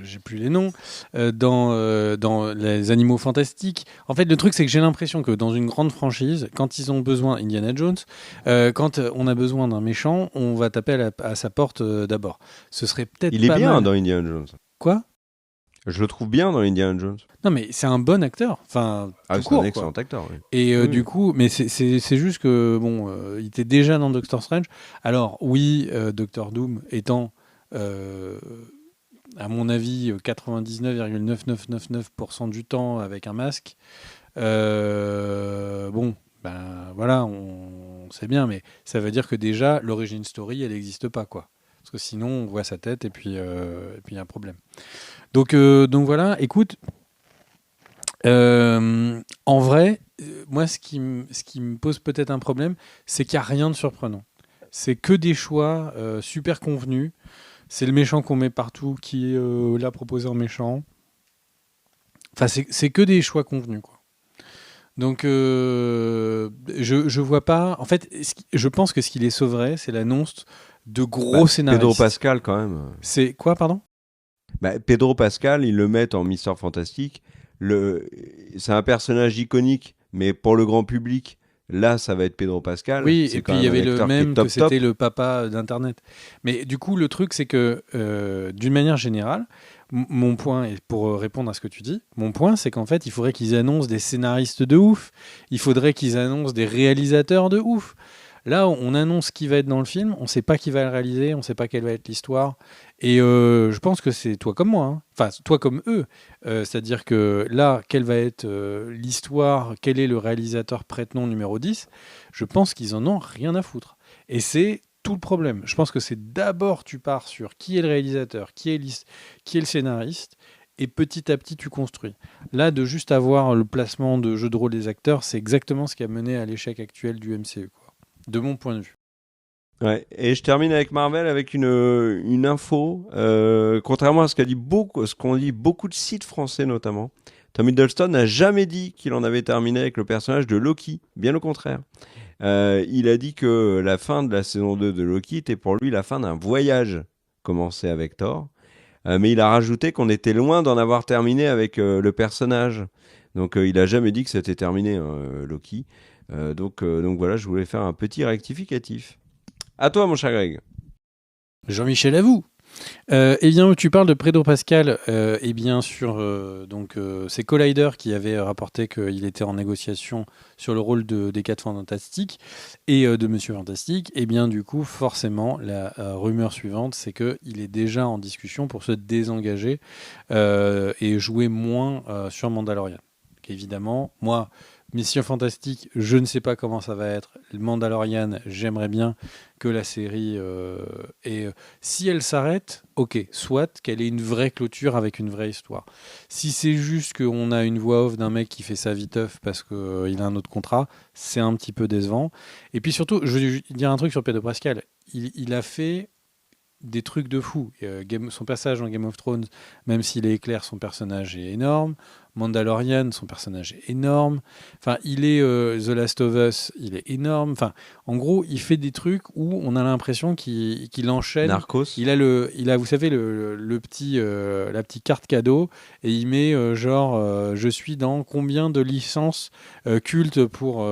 j'ai plus les noms, dans les Animaux Fantastiques. En fait, le truc c'est que j'ai l'impression que dans une grande franchise, quand ils ont besoin, Indiana Jones, quand on a besoin d'un méchant, on va taper à sa porte d'abord. Ce serait peut-être Il est pas bien mal. dans Indiana Jones. Quoi ? Je le trouve bien dans Indiana Jones. Non, mais c'est un bon acteur. Enfin, c'est court, un excellent acteur. Oui. Et Oui. du coup, mais c'est juste que bon, il était déjà dans Doctor Strange. Alors oui, Doctor Doom étant, à mon avis, 99,9999% du temps avec un masque. Bon, ben voilà, on sait bien, mais ça veut dire que déjà l'origin story, elle n'existe pas, quoi. Parce que sinon, on voit sa tête et puis il y a un problème. Donc voilà, écoute, en vrai, moi, ce qui me pose peut-être un problème, c'est qu'il n'y a rien de surprenant. C'est que des choix super convenus. C'est le méchant qu'on met partout qui l'a proposé en méchant. Enfin, c'est que des choix convenus, quoi. Donc, je vois pas... En fait, je pense que ce qui les sauverait, c'est l'annonce de gros scénaristes. Pedro Pascal, quand même. C'est quoi, pardon ? Pedro Pascal, ils le mettent en Mister Fantastique. C'est un personnage iconique, mais pour le grand public, Là, ça va être Pedro Pascal. Oui, c'est et quand puis il y même un avait le acteur qui est même que top, top. c'était le papa d'Internet. Mais du coup, le truc, c'est que d'une manière générale, mon point, et pour répondre à ce que tu dis, mon point, c'est qu'en fait, il faudrait qu'ils annoncent des scénaristes de ouf. Il faudrait qu'ils annoncent des réalisateurs de ouf. Là, on annonce qui va être dans le film, on ne sait pas qui va le réaliser, on ne sait pas quelle va être l'histoire. Et je pense que c'est toi comme moi, hein. Enfin, toi comme eux. C'est-à-dire que là, quelle va être l'histoire, quel est le réalisateur prête-nom numéro 10, je pense qu'ils en ont rien à foutre. Et c'est tout le problème. Je pense que c'est d'abord tu pars sur qui est le réalisateur, qui est le scénariste, et petit à petit tu construis. Là, de juste avoir le placement de jeu de rôle des acteurs, c'est exactement ce qui a mené à l'échec actuel du MCU, quoi. De mon point de vue. Ouais. Et je termine avec Marvel avec une info. Contrairement à ce qu'ont dit beaucoup de sites français notamment, Tom Hiddleston n'a jamais dit qu'il en avait terminé avec le personnage de Loki. Bien au contraire. Il a dit que la fin de la saison 2 de Loki était pour lui la fin d'un voyage commencé avec Thor. Mais il a rajouté qu'on était loin d'en avoir terminé avec le personnage. Donc il a jamais dit que c'était terminé, hein, Loki. Donc voilà, je voulais faire un petit rectificatif. À toi, mon cher Greg. Jean-Michel Avoue. Eh bien, tu parles de Pedro Pascal, et bien sûr, c'est Collider qui avait rapporté qu'il était en négociation sur le rôle des 4 Fantastiques et de Monsieur Fantastique. Et bien, du coup, forcément, la rumeur suivante, c'est qu'il est déjà en discussion pour se désengager et jouer moins sur Mandalorian. Évidemment, moi, Mission Fantastique, je ne sais pas comment ça va être. Le Mandalorian, j'aimerais bien que la série si elle s'arrête, ok, soit qu'elle ait une vraie clôture avec une vraie histoire. Si c'est juste qu'on a une voix off d'un mec qui fait sa viteuf parce qu'il a un autre contrat, c'est un petit peu décevant. Et puis surtout, je veux dire un truc sur Pedro Pascal. Il a fait des trucs de fou. Son passage dans Game of Thrones, même s'il est éclair, son personnage est énorme. Mandalorian, son personnage est énorme. Enfin, il est The Last of Us, il est énorme. Enfin, en gros, il fait des trucs où on a l'impression qu'il enchaîne. Narcos. Il a, vous savez, la petite carte cadeau, et il met je suis dans combien de licences cultes pour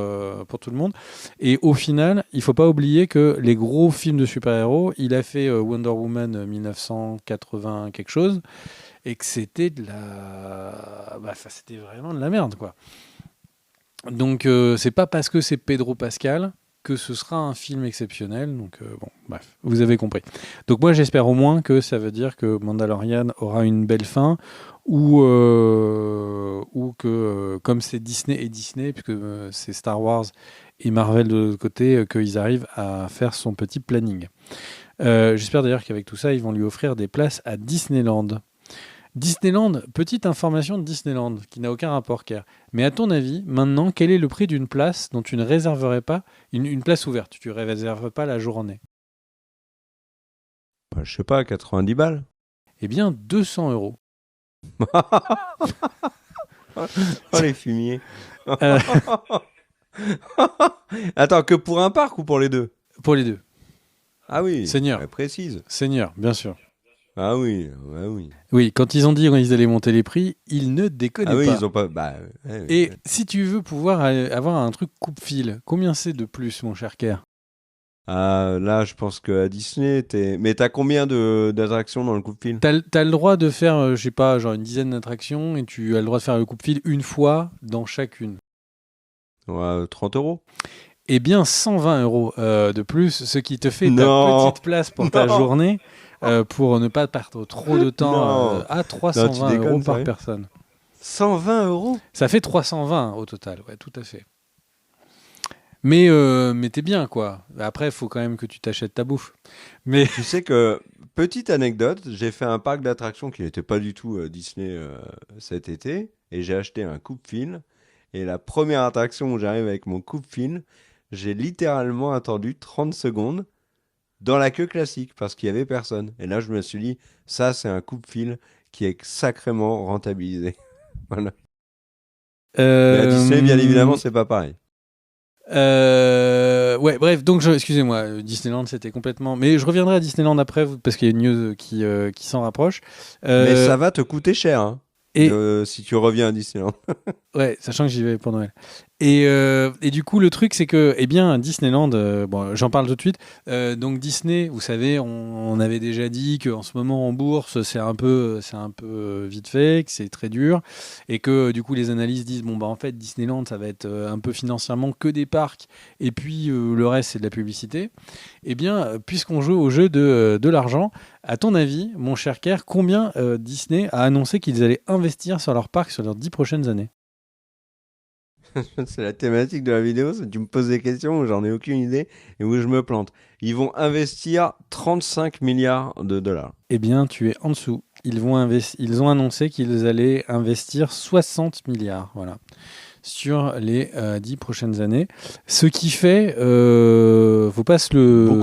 tout le monde. Et au final, il faut pas oublier que les gros films de super-héros, il a fait Wonder Woman 1980 quelque chose, et que c'était c'était vraiment de la merde, quoi. Donc c'est pas parce que c'est Pedro Pascal que ce sera un film exceptionnel. Donc bon, bref, vous avez compris. Donc moi j'espère au moins que ça veut dire que Mandalorian aura une belle fin, ou que comme c'est Disney et Disney, puisque c'est Star Wars et Marvel de l'autre côté, qu'ils arrivent à faire son petit planning. J'espère d'ailleurs qu'avec tout ça, ils vont lui offrir des places à Disneyland. Disneyland, petite information de Disneyland qui n'a aucun rapport, Ker. Mais à ton avis, maintenant, quel est le prix d'une place dont tu ne réserverais pas, une place ouverte, tu ne réserves pas la journée? Je sais pas, 90 balles. Eh bien, 200 euros. Oh, les fumiers. Euh, Attends, que pour un parc ou pour les deux? pour les deux. Ah oui, Seigneur. ouais, précise. Seigneur, bien sûr. Ah oui, ouais, oui. Oui, quand ils ont dit qu'ils allaient monter les prix, ils ne déconnaient Ah oui, pas. ils ont pas. Bah, ouais, Et ouais. si tu veux pouvoir avoir un truc coupe-fil, combien c'est de plus, mon cher Ker? Ah, là, je pense qu'à Disney, mais t'as combien d'attractions dans le coupe-fil? T'as le droit de faire, je sais pas, genre une dizaine d'attractions, et tu as le droit de faire le coupe-fil une fois dans chacune. Ouais, 30 euros. Eh bien, 120 euros de plus, ce qui te fait ta Non. petite place pour ta Non. journée, pour ne pas perdre trop de temps, Non. à Non, 320 tu déconnes, euros par sérieux? personne. 120 euros? Ça fait 320 au total, ouais, tout à fait. Mais t'es bien, quoi. Après, il faut quand même que tu t'achètes ta bouffe. Mais Tu sais que, petite anecdote, j'ai fait un parc d'attractions qui n'était pas du tout Disney cet été, et j'ai acheté un coupe-fil. Et la première attraction où j'arrive avec mon coupe-fil, j'ai littéralement attendu 30 secondes dans la queue classique parce qu'il y avait personne. Et là, je me suis dit, ça, c'est un coupe-fil qui est sacrément rentabilisé. Voilà. Mais à Disney, bien évidemment, c'est pas pareil. Ouais, bref, donc excusez-moi, Disneyland c'était complètement. Mais je reviendrai à Disneyland après parce qu'il y a une news qui s'en rapproche. Mais ça va te coûter cher, hein, et si tu reviens à Disneyland. ouais, sachant que j'y vais pour Noël. Et du coup, le truc, c'est que, eh bien, Disneyland, bon, j'en parle tout de suite. Donc Disney, vous savez, on avait déjà dit qu'en ce moment en bourse, c'est un peu vite fait, que c'est très dur, et que du coup, les analystes disent, bon bah en fait, Disneyland, ça va être un peu financièrement que des parcs, et puis le reste, c'est de la publicité. Eh bien, puisqu'on joue au jeu de l'argent, à ton avis, mon cher Kerr, combien Disney a annoncé qu'ils allaient investir sur leur parc sur leurs 10 prochaines années? C'est la thématique de la vidéo, c'est que tu me poses des questions où j'en ai aucune idée et où je me plante. Ils vont investir 35 milliards de dollars. Eh bien, tu es en dessous. Ils ont annoncé qu'ils allaient investir 60 milliards, voilà, sur les 10 prochaines années. Ce qui fait, Beaucoup de faut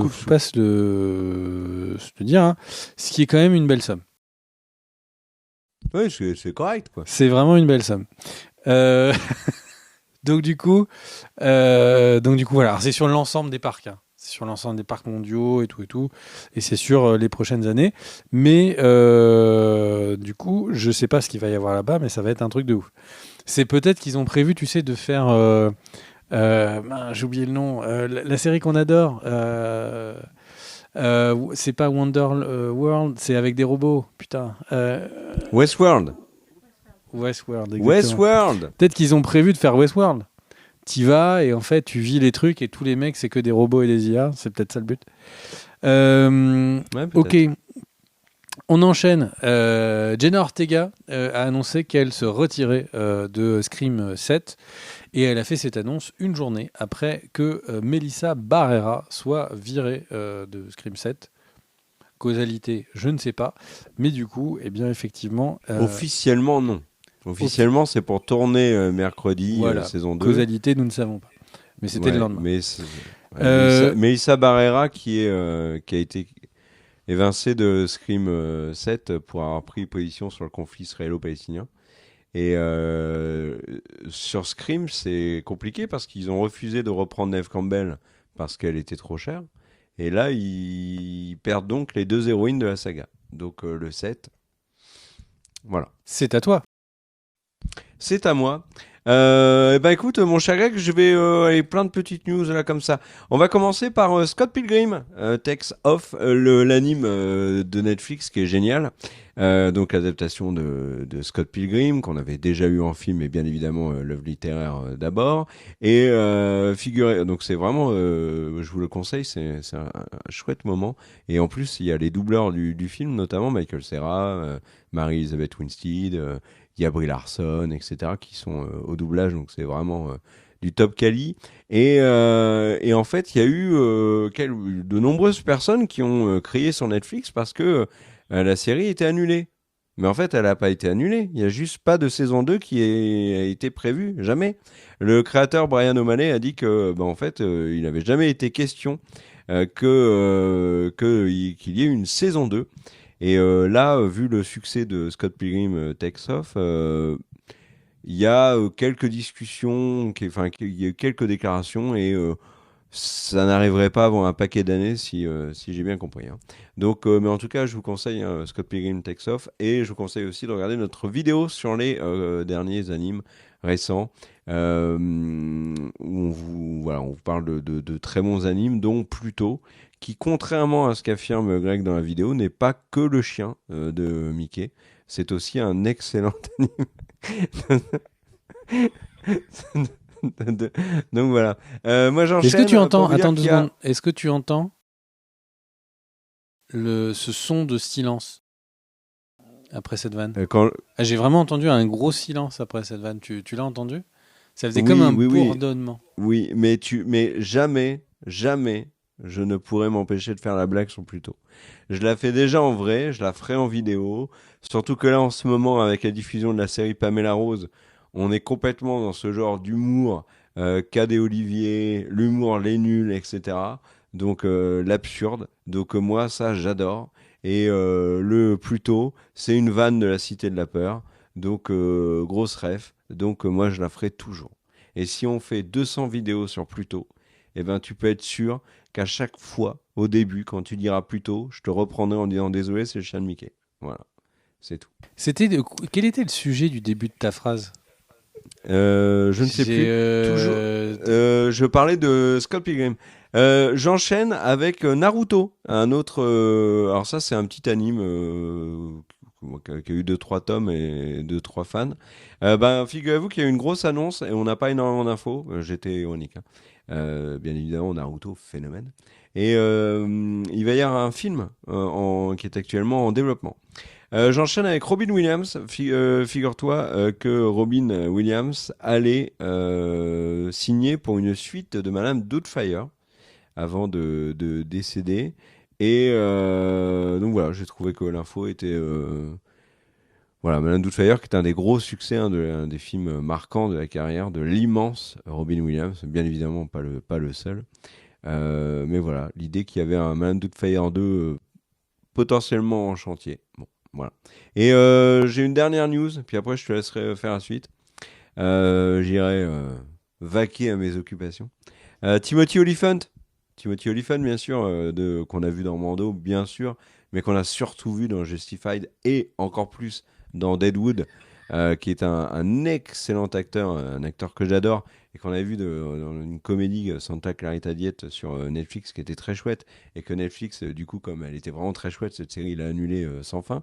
sous. pas se le dire, hein, ce qui est quand même une belle somme. Oui, c'est correct, quoi. C'est vraiment une belle somme. Euh, donc du coup, voilà. Alors, c'est sur l'ensemble des parcs, hein. C'est sur l'ensemble des parcs mondiaux et tout, et c'est sur les prochaines années. Mais du coup, je sais pas ce qu'il va y avoir là-bas, mais ça va être un truc de ouf. C'est peut-être qu'ils ont prévu, tu sais, de faire, j'ai oublié le nom, la série qu'on adore. C'est pas Wonder World, c'est avec des robots. Putain. Westworld. Westworld, exactement. Westworld. Peut-être qu'ils ont prévu de faire Westworld. T'y vas et en fait tu vis les trucs et tous les mecs c'est que des robots et des IA. C'est peut-être ça le but. Ouais, peut-être. Ok, on enchaîne. Jenna Ortega a annoncé qu'elle se retirait de Scream 7 et elle a fait cette annonce une journée après que Melissa Barrera soit virée de Scream 7. Causalité, je ne sais pas. Mais du coup, eh bien effectivement... Officiellement, non. Officiellement, c'est pour tourner mercredi, voilà, saison 2. causalité, nous ne savons pas. Mais c'était le lendemain. Mais Melissa Barrera qui a été évincée de Scream 7 pour avoir pris position sur le conflit israélo-palestinien. Et sur Scream, c'est compliqué parce qu'ils ont refusé de reprendre Neve Campbell parce qu'elle était trop chère. Et là, ils perdent donc les deux héroïnes de la saga. Donc le 7, voilà. C'est à toi. C'est à moi. Écoute, mon cher Greg, je vais aller plein de petites news là comme ça. On va commencer par Scott Pilgrim, Takes Off, l'anime de Netflix qui est génial. Donc l'adaptation de Scott Pilgrim qu'on avait déjà eu en film et bien évidemment l'œuvre littéraire d'abord. Et donc c'est vraiment, je vous le conseille, c'est un chouette moment. Et en plus il y a les doubleurs du film, notamment Michael Cera, Mary-Elizabeth Winstead. Il y a Brie Larson, etc., qui sont au doublage, donc c'est vraiment du top quali. Et en fait, il y a eu de nombreuses personnes qui ont crié sur Netflix parce que la série était annulée. Mais en fait, elle n'a pas été annulée. Il n'y a juste pas de saison 2 qui a été prévue, jamais. Le créateur Brian O'Malley a dit que, en fait, il n'avait jamais été question qu'il y ait une saison 2. Et là, vu le succès de Scott Pilgrim Takes Off, il y a quelques discussions, il y a eu quelques déclarations et ça n'arriverait pas avant un paquet d'années si j'ai bien compris, hein. Donc, mais en tout cas, je vous conseille Scott Pilgrim Takes Off et je vous conseille aussi de regarder notre vidéo sur les derniers animes récents où on vous parle de très bons animes, dont Pluto, qui, contrairement à ce qu'affirme Greg dans la vidéo, n'est pas que le chien de Mickey. C'est aussi un excellent anime. Donc voilà. Moi j'enchaîne. Est-ce que tu entends, pour vous dire attends 2 qu'il y a- secondes, est-ce que tu entends ce son de silence après cette vanne? quand... Ah, j'ai vraiment entendu un gros silence après cette vanne. Tu l'as entendu? Ça faisait comme Oui, un oui, oui. bourdonnement. Oui, mais jamais, je ne pourrais m'empêcher de faire la blague sur Pluto. Je la fais déjà en vrai, je la ferai en vidéo. Surtout que là, en ce moment, avec la diffusion de la série Pamela Rose, on est complètement dans ce genre d'humour, Cadet Olivier, l'humour, les nuls, etc. Donc l'absurde. Donc moi, ça, j'adore. Et le Pluto, c'est une vanne de la Cité de la Peur. Donc grosse ref. Donc moi, je la ferai toujours. Et si on fait 200 vidéos sur Pluto, eh ben, tu peux être sûr qu'à chaque fois, au début, quand tu diras Pluto, je te reprendrai en disant désolé, c'est le chien de Mickey. Voilà, c'est tout. Quel était le sujet du début de ta phrase? Je ne sais plus. Toujours. Je parlais de Scott Pilgrim. J'enchaîne avec Naruto, un autre. Alors ça, c'est un petit anime qui a eu 2-3 tomes et 2-3 fans. Figurez-vous qu'il y a eu une grosse annonce et on n'a pas énormément d'infos. J'étais ironique. Bien évidemment, Naruto, phénomène. Et il va y avoir un film qui est actuellement en développement. J'enchaîne avec Robin Williams. Figure-toi que Robin Williams allait signer pour une suite de Madame Doubtfire avant de décéder. Et donc voilà, j'ai trouvé que l'info était... Voilà, Madame Doubtfire, qui est un des gros succès, un des films marquants de la carrière de l'immense Robin Williams. Bien évidemment, pas le seul. Mais voilà, l'idée qu'il y avait un Madame Doubtfire 2 potentiellement en chantier. Bon, voilà. Et j'ai une dernière news, puis après je te laisserai faire la suite. J'irai vaquer à mes occupations. Timothy Olyphant, bien sûr, qu'on a vu dans Mando, bien sûr, mais qu'on a surtout vu dans Justified et encore plus dans Deadwood, qui est un excellent acteur, un acteur que j'adore et qu'on avait vu dans une comédie Santa Clarita Diet sur Netflix qui était très chouette et que Netflix, du coup, comme elle était vraiment très chouette, cette série, il a annulé sans fin.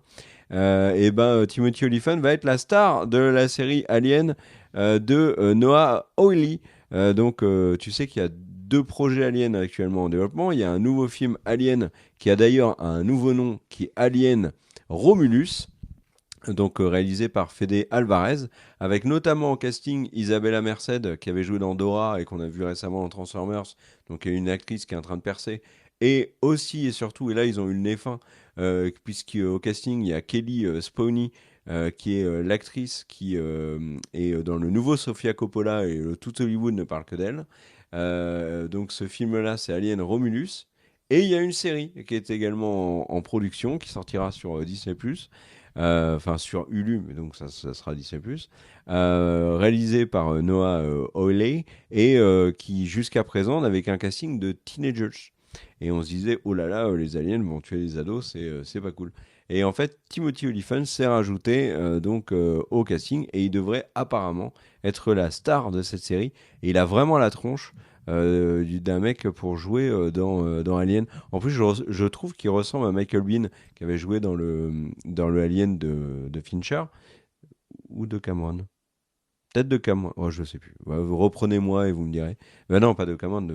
Timothy Olyphant va être la star de la série Alien de Noah Hawley. Tu sais qu'il y a 2 projets Alien actuellement en développement. Il y a un nouveau film Alien qui a d'ailleurs un nouveau nom qui est Alien Romulus, donc réalisé par Fede Alvarez, avec notamment en casting Isabella Merced qui avait joué dans Dora et qu'on a vu récemment dans Transformers, donc il y a une actrice qui est en train de percer, et aussi et surtout, et là ils ont eu le nez fin, puisqu'au casting il y a Kelly Spawney, qui est l'actrice qui est dans le nouveau Sofia Coppola et tout Hollywood ne parle que d'elle. Donc ce film-là, c'est Alien Romulus. Et il y a une série qui est également en production, qui sortira sur Disney+, enfin sur Hulu, mais donc ça sera Disney+, réalisée par Noah Hawley, et qui jusqu'à présent n'avait qu'un casting de teenagers. Et on se disait, oh là là, les aliens vont tuer les ados, c'est pas cool. Et en fait, Timothy Olyphant s'est rajouté au casting, et il devrait apparemment être la star de cette série. Et il a vraiment la tronche d'un mec pour jouer dans Alien. En plus, je trouve qu'il ressemble à Michael Biehn, qui avait joué dans le Alien de Fincher, ou de Cameron. Peut-être de Cameron, oh, je sais plus. Vous reprenez-moi et vous me direz. Non, pas de Cameron.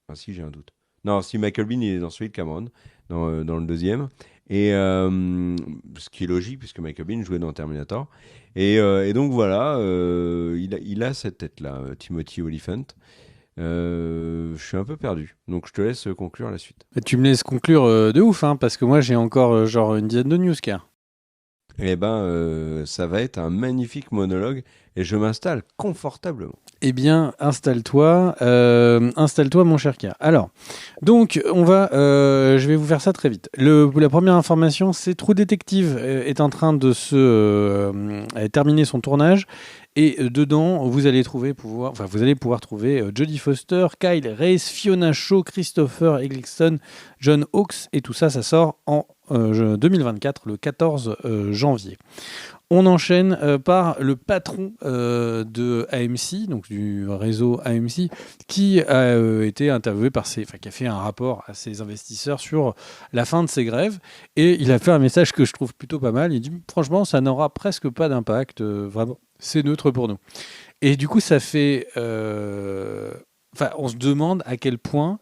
Ah si, j'ai un doute. Non, si Michael Biehn, il est dans celui de Cameron, dans le deuxième. Et ce qui est logique, puisque Michael Biehn jouait dans Terminator. Et donc voilà, il a cette tête-là, Timothy Olyphant. Je suis un peu perdu, donc je te laisse conclure la suite. Tu me laisses conclure de ouf, hein, parce que moi j'ai encore genre une dizaine de news, car. Ça va être un magnifique monologue et je m'installe confortablement. Eh bien, installe-toi, mon cher K. Alors, donc, je vais vous faire ça très vite. La première information, c'est True Detective est en train de terminer son tournage. Et dedans, vous allez pouvoir trouver Jodie Foster, Kyle Reese, Fiona Shaw, Christopher Eccleston, John Hawkes, et tout ça, ça sort en 2024, le 14 janvier. On enchaîne par le patron de AMC, donc du réseau AMC, qui a été interviewé qui a fait un rapport à ses investisseurs sur la fin de ces grèves. Et il a fait un message que je trouve plutôt pas mal. Il dit, franchement, ça n'aura presque pas d'impact, vraiment. C'est neutre pour nous. Et du coup, ça fait... on se demande à quel point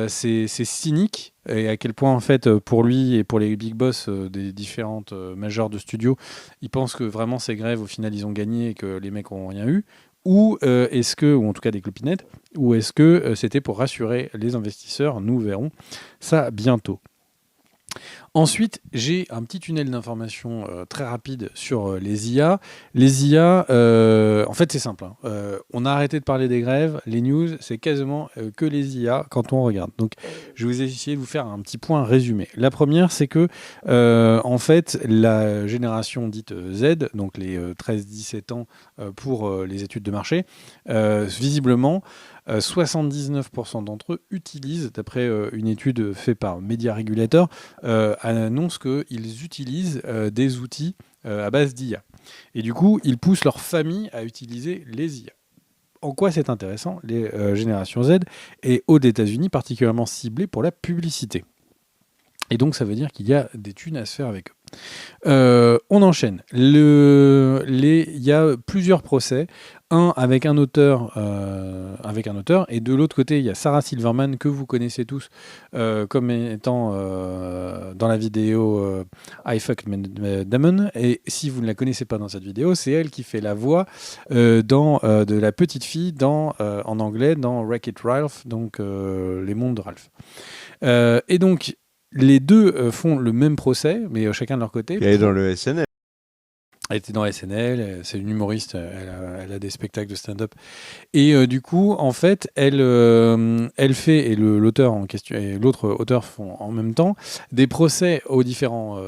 c'est cynique et à quel point, en fait, pour lui et pour les big boss des différentes majors de studios, ils pensent que vraiment ces grèves, au final, ils ont gagné et que les mecs n'ont rien eu. Ou ou en tout cas des clopinettes, ou est-ce que c'était pour rassurer les investisseurs? Nous verrons ça bientôt. Ensuite, j'ai un petit tunnel d'information très rapide sur les IA. Les IA, en fait, c'est simple. On a arrêté de parler des grèves. Les news, c'est quasiment que les IA quand on regarde. Donc, je vais essayer de vous faire un petit point résumé. La première, c'est que, en fait, la génération dite Z, donc les 13-17 ans pour les études de marché, visiblement, 79% d'entre eux utilisent, d'après une étude faite par Media Regulator, annonce qu'ils utilisent des outils à base d'IA. Et du coup, ils poussent leur famille à utiliser les IA. En quoi c'est intéressant? Les générations Z et aux États-Unis particulièrement ciblées pour la publicité. Et donc, ça veut dire qu'il y a des thunes à se faire avec eux. On enchaîne. Il y a plusieurs procès. Un avec un auteur, et de l'autre côté, il y a Sarah Silverman, que vous connaissez tous comme étant dans la vidéo I Fucked Damon. Et si vous ne la connaissez pas dans cette vidéo, c'est elle qui fait la voix de la petite fille en anglais dans Wreck-It Ralph, donc Les Mondes de Ralph. Et donc, les deux font le même procès, mais chacun de leur côté. Elle est dans le SNL. Elle était dans SNL, c'est une humoriste, elle a des spectacles de stand-up. Et du coup, en fait, elle fait, et l'auteur en question et l'autre auteur font en même temps, des procès aux différents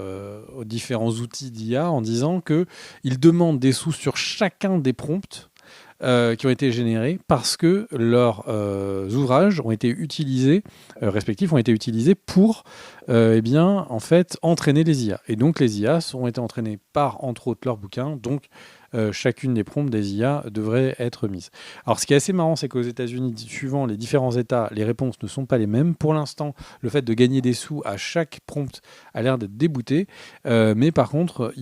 outils d'IA en disant qu'ils demandent des sous sur chacun des prompts qui ont été générés parce que leurs ouvrages ont été utilisés, respectifs ont été utilisés pour en fait, entraîner les IA. Et donc les IA ont été entraînées par, entre autres, leurs bouquins. Donc chacune des prompts des IA devrait être mise. Alors ce qui est assez marrant, c'est qu'aux États-Unis, suivant les différents États, les réponses ne sont pas les mêmes. Pour l'instant, le fait de gagner des sous à chaque prompt a l'air d'être débouté, mais par contre,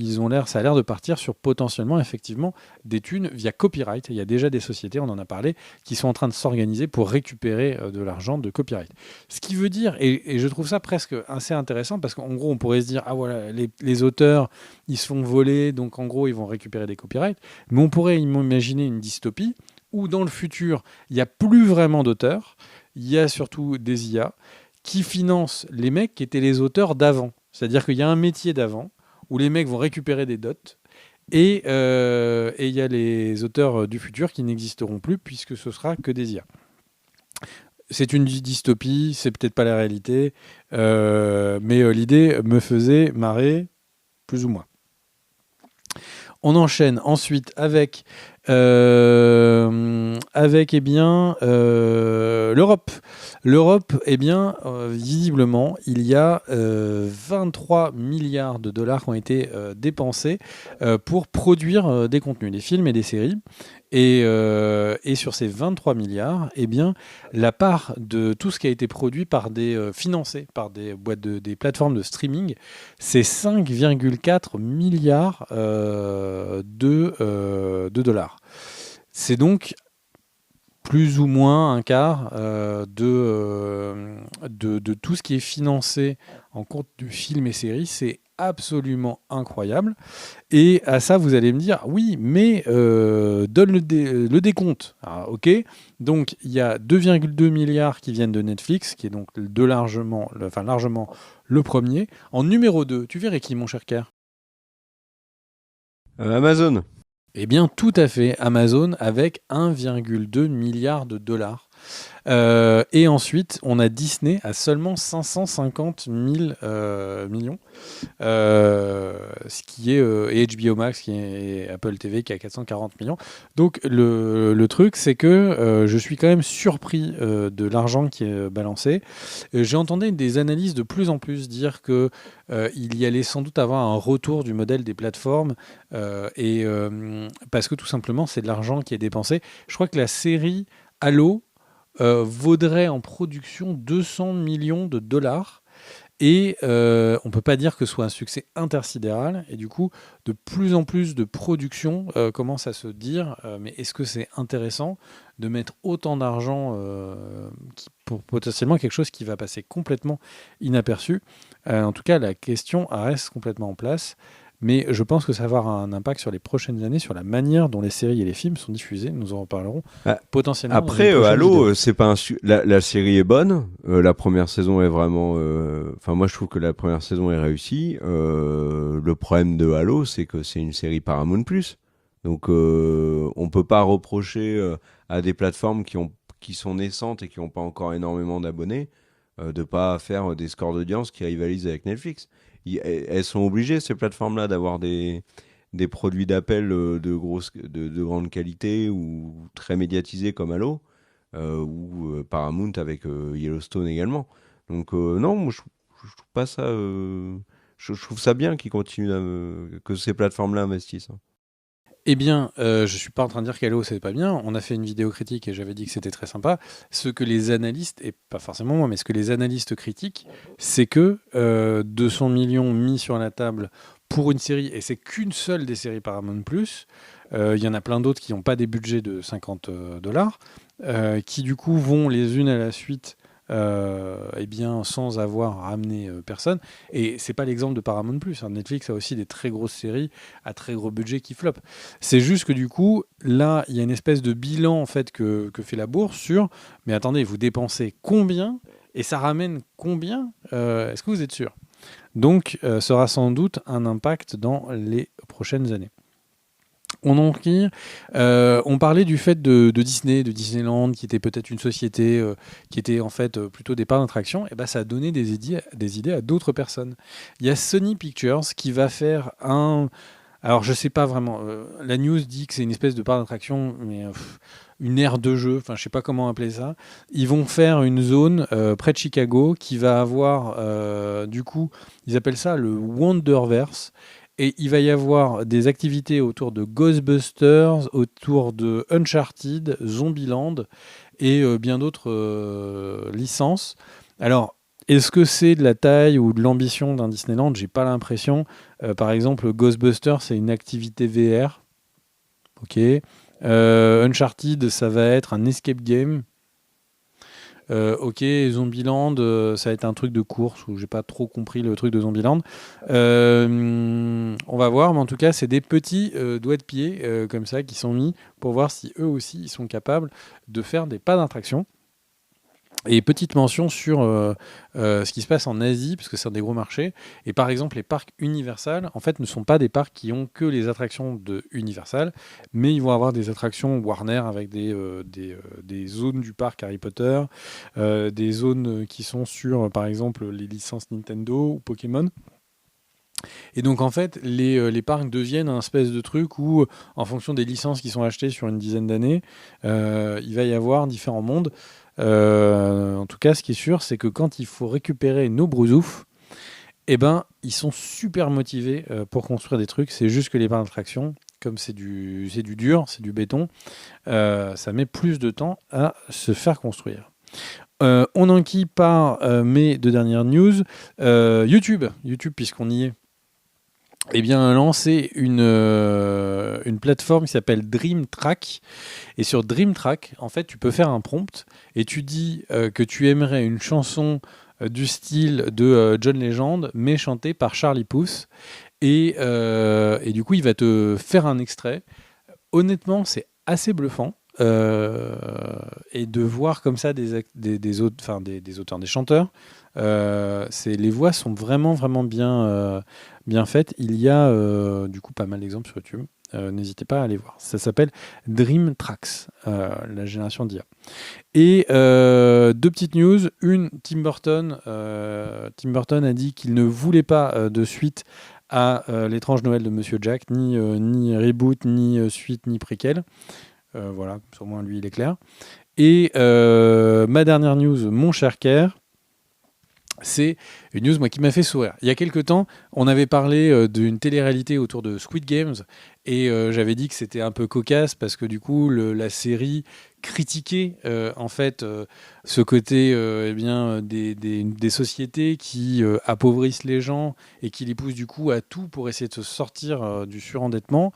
ça a l'air de partir sur potentiellement, effectivement, des thunes via copyright. Il y a déjà des sociétés, on en a parlé, qui sont en train de s'organiser pour récupérer de l'argent de copyright. Ce qui veut dire, et je trouve ça presque assez intéressant, parce qu'en gros, on pourrait se dire, ah voilà, les auteurs, ils se font voler, donc en gros, ils vont récupérer des copyrights. Mais on pourrait imaginer une dystopie où dans le futur, il n'y a plus vraiment d'auteurs, il y a surtout des IA qui financent les mecs qui étaient les auteurs d'avant. C'est-à-dire qu'il y a un métier d'avant où les mecs vont récupérer des dots et il y a les auteurs du futur qui n'existeront plus puisque ce sera que des IA. C'est une dystopie, c'est peut-être pas la réalité, mais l'idée me faisait marrer plus ou moins. On enchaîne ensuite avec l'Europe. L'Europe, visiblement, il y a 23 milliards de dollars qui ont été dépensés pour produire des contenus, des films et des séries. Et sur ces 23 milliards, la part de tout ce qui a été produit financé par des des plateformes de streaming, c'est 5,4 milliards de dollars. C'est donc plus ou moins un quart de tout ce qui est financé en compte de films et séries. C'est absolument incroyable. Et à ça, vous allez me dire, oui, mais donne le décompte. Ah, ok, donc il y a 2,2 milliards qui viennent de Netflix, qui est donc largement le premier. En numéro 2, tu verrais qui, mon cher Kerr? Amazon. Eh bien, tout à fait, Amazon avec 1,2 milliard de dollars. Et ensuite, on a Disney à seulement 550 000 millions, ce qui est et HBO Max qui est Apple TV qui a 440 millions. Donc le truc, c'est que je suis quand même surpris de l'argent qui est balancé. J'ai entendu des analyses de plus en plus dire que il y allait sans doute avoir un retour du modèle des plateformes parce que tout simplement c'est de l'argent qui est dépensé. Je crois que la série Halo vaudrait en production 200 millions de dollars et on ne peut pas dire que ce soit un succès intersidéral et du coup de plus en plus de productions commencent à se dire mais est-ce que c'est intéressant de mettre autant d'argent pour potentiellement quelque chose qui va passer complètement inaperçu. En tout cas la question reste complètement en place. Mais je pense que ça va avoir un impact sur les prochaines années, sur la manière dont les séries et les films sont diffusés. Nous en reparlerons potentiellement. Après, Halo, c'est pas la série est bonne. La première saison est vraiment. Enfin, moi, je trouve que la première saison est réussie. Le problème de Halo, c'est que c'est une série Paramount+. Donc, on peut pas reprocher à des plateformes qui sont naissantes et qui n'ont pas encore énormément d'abonnés de pas faire des scores d'audience qui rivalisent avec Netflix. Elles sont obligées, ces plateformes-là, d'avoir des produits d'appel de grande qualité ou très médiatisés comme Halo, ou Paramount avec Yellowstone également. Donc non, moi, je trouve pas ça je trouve ça bien qu'ils continuent que ces plateformes-là investissent. Hein. Eh bien, je suis pas en train de dire qu'Halo c'est pas bien. On a fait une vidéo critique et j'avais dit que c'était très sympa. Ce que les analystes, et pas forcément moi, mais ce que les analystes critiquent, c'est que 200 millions mis sur la table pour une série, et c'est qu'une seule des séries Paramount+, il y en a plein d'autres qui n'ont pas des budgets de $50, qui du coup vont les unes à la suite eh bien, sans avoir ramené personne. Et c'est pas l'exemple de Paramount+. Hein. Netflix a aussi des très grosses séries à très gros budget qui flopent. C'est juste que du coup, là, il y a une espèce de bilan en fait que fait la bourse sur. Mais attendez, vous dépensez combien et ça ramène combien Est-ce que vous êtes sûr? Donc, ça aura sans doute un impact dans les prochaines années. On parlait du fait de Disney, de Disneyland, qui était peut-être une société qui était en fait plutôt des parcs d'attraction. Et ben, ça a donné des idées à d'autres personnes. Il y a Sony Pictures qui va faire un. Alors, je sais pas vraiment. La news dit que c'est une espèce de parc d'attraction, mais une aire de jeu. Enfin, je sais pas comment appeler ça. Ils vont faire une zone près de Chicago qui va avoir, du coup, ils appellent ça le Wonderverse. Et il va y avoir des activités autour de Ghostbusters, autour de Uncharted, Zombieland et bien d'autres licences. Alors, est-ce que c'est de la taille ou de l'ambition d'un Disneyland? J'ai pas l'impression. Par exemple, Ghostbusters, c'est une activité VR. Ok. Uncharted, ça va être un escape game. Ok, Zombieland, ça va être un truc de course où j'ai pas trop compris le truc de Zombieland. On va voir, mais en tout cas, c'est des petits doigts de pied comme ça qui sont mis pour voir si eux aussi ils sont capables de faire des pas d'attraction. Et petite mention sur ce qui se passe en Asie, parce que c'est un des gros marchés. Et par exemple, les parcs Universal, en fait, ne sont pas des parcs qui ont que les attractions de Universal, mais ils vont avoir des attractions Warner avec des zones du parc Harry Potter, des zones qui sont sur, par exemple, les licences Nintendo ou Pokémon. Et donc en fait, les parcs deviennent un espèce de truc où, en fonction des licences qui sont achetées sur une dizaine d'années, il va y avoir différents mondes. En tout cas, ce qui est sûr, c'est que quand il faut récupérer nos brousoufs, eh ben, ils sont super motivés pour construire des trucs. C'est juste que les parcs d'attraction, comme c'est du dur, c'est du béton, ça met plus de temps à se faire construire. On enquille par mes deux dernières news. YouTube, puisqu'on y est. Eh bien, a lancé une plateforme qui s'appelle DreamTrack. Et sur DreamTrack, en fait, tu peux faire un prompt et tu dis que tu aimerais une chanson du style de John Legend, mais chantée par Charlie Puth. Et du coup, il va te faire un extrait. Honnêtement, c'est assez bluffant. Et de voir comme ça des auteurs, des chanteurs, les voix sont vraiment bien faites. Il y a du coup pas mal d'exemples sur YouTube. N'hésitez pas à aller voir. Ça s'appelle Dream Tracks, la génération d'IA. Et deux petites news. Une, Tim Burton. Tim Burton a dit qu'il ne voulait pas de suite à l'étrange Noël de Monsieur Jack, ni reboot, ni suite, ni préquel. Voilà, sur moi lui il est clair. Et ma dernière news, mon cher Kerr, c'est une news moi, qui m'a fait sourire. Il y a quelques temps, on avait parlé d'une télé-réalité autour de Squid Games et j'avais dit que c'était un peu cocasse parce que du coup, la série critiquait en fait ce côté eh bien, des sociétés qui appauvrissent les gens et qui les poussent du coup à tout pour essayer de se sortir du surendettement.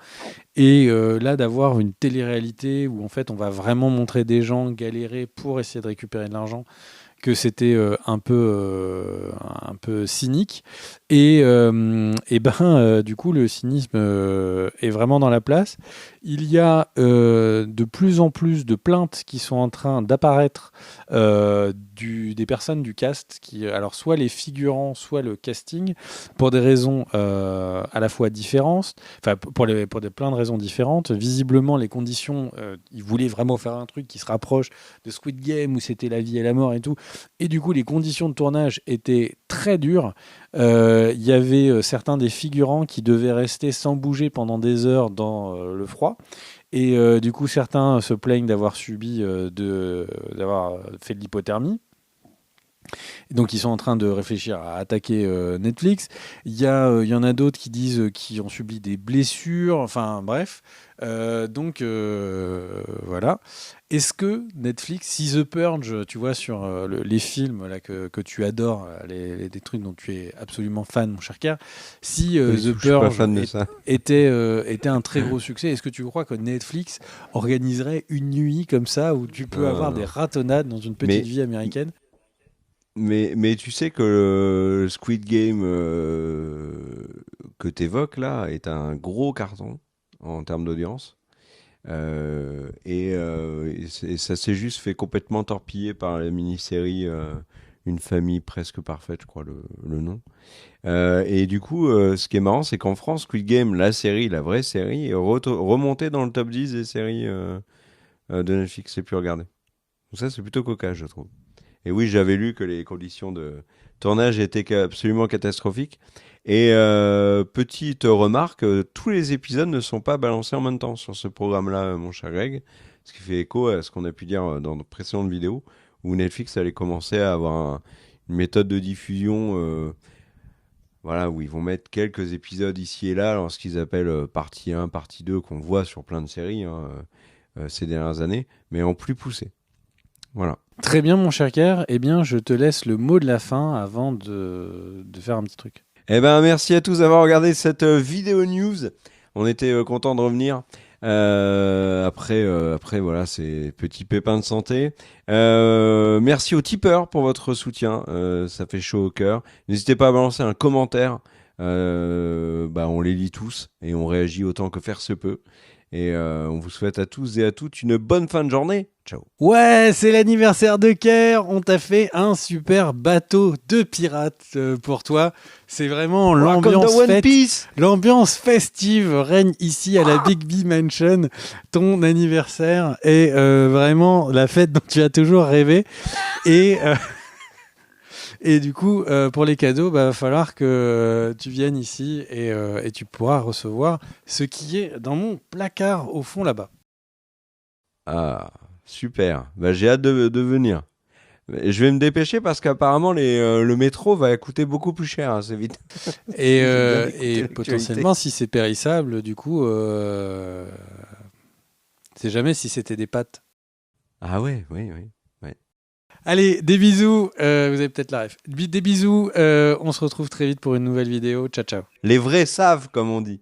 Et là, d'avoir une télé-réalité où en fait on va vraiment montrer des gens galérer pour essayer de récupérer de l'argent, que c'était un peu cynique. Et du coup, le cynisme est vraiment dans la place. Il y a de plus en plus de plaintes qui sont en train d'apparaître des personnes du cast, alors soit les figurants, soit le casting, pour des raisons à la fois différentes, enfin pour plein de raisons différentes. Visiblement, les conditions, ils voulaient vraiment faire un truc qui se rapproche de Squid Game où c'était la vie et la mort et tout. Et du coup, les conditions de tournage étaient très dures. Il y avait certains des figurants qui devaient rester sans bouger pendant des heures dans le froid. Et du coup, certains se plaignent d'avoir d'avoir fait de l'hypothermie. Donc ils sont en train de réfléchir à attaquer Netflix. Il y en a d'autres qui disent qu'ils ont subi des blessures. Enfin bref. Voilà. Est-ce que Netflix, si The Purge, tu vois, sur les films là, que tu adores, des trucs dont tu es absolument fan, mon cher Kerr, si The Je suis pas Purge fan de ça. était un très gros succès, est-ce que tu crois que Netflix organiserait une nuit comme ça où tu peux avoir des Non. ratonnades dans une petite Mais, vie américaine? mais tu sais que le Squid Game que tu évoques là est un gros carton en termes d'audience. Et ça s'est juste fait complètement torpiller par la mini-série Une famille presque parfaite, je crois le nom. Et du coup, ce qui est marrant, c'est qu'en France, Squid Game, la série, la vraie série, est remontée dans le top 10 des séries de Netflix les plus regardées. Donc ça, c'est plutôt cocasse, je trouve. Et oui, j'avais lu que les conditions de tournage étaient absolument catastrophiques. Et petite remarque, tous les épisodes ne sont pas balancés en même temps sur ce programme-là, mon cher Greg. Ce qui fait écho à ce qu'on a pu dire dans de précédentes vidéos, où Netflix allait commencer à avoir une méthode de diffusion, voilà, où ils vont mettre quelques épisodes ici et là, alors ce qu'ils appellent partie 1, partie 2, qu'on voit sur plein de séries hein, ces dernières années, mais en plus poussé. Voilà. Très bien, mon cher Kerr. Eh bien, je te laisse le mot de la fin avant de faire un petit truc. Eh ben, merci à tous d'avoir regardé cette vidéo news. On était contents de revenir après voilà, ces petits pépins de santé. Merci aux tipeurs pour votre soutien. Ça fait chaud au cœur. N'hésitez pas à balancer un commentaire. On les lit tous et on réagit autant que faire se peut. Et on vous souhaite à tous et à toutes une bonne fin de journée. Ciao. Ouais, c'est l'anniversaire de Kerr. On t'a fait un super bateau de pirates pour toi. C'est vraiment l'ambiance One fête. Piece. L'ambiance festive règne ici à la Big B Mansion. Ton anniversaire est vraiment la fête dont tu as toujours rêvé. Et du coup, pour les cadeaux, va falloir que tu viennes ici et tu pourras recevoir ce qui est dans mon placard au fond là-bas. Ah, super. Bah, j'ai hâte de venir. Je vais me dépêcher parce qu'apparemment le métro va coûter beaucoup plus cher assez vite. Et, J'ai bien écouté et l'actualité. potentiellement, si c'est périssable, du coup, c'est jamais si c'était des pâtes. Ah ouais, oui, oui. Ouais. Allez, des bisous. Vous avez peut-être la ref. Des bisous. On se retrouve très vite pour une nouvelle vidéo. Ciao, ciao. Les vrais savent, comme on dit.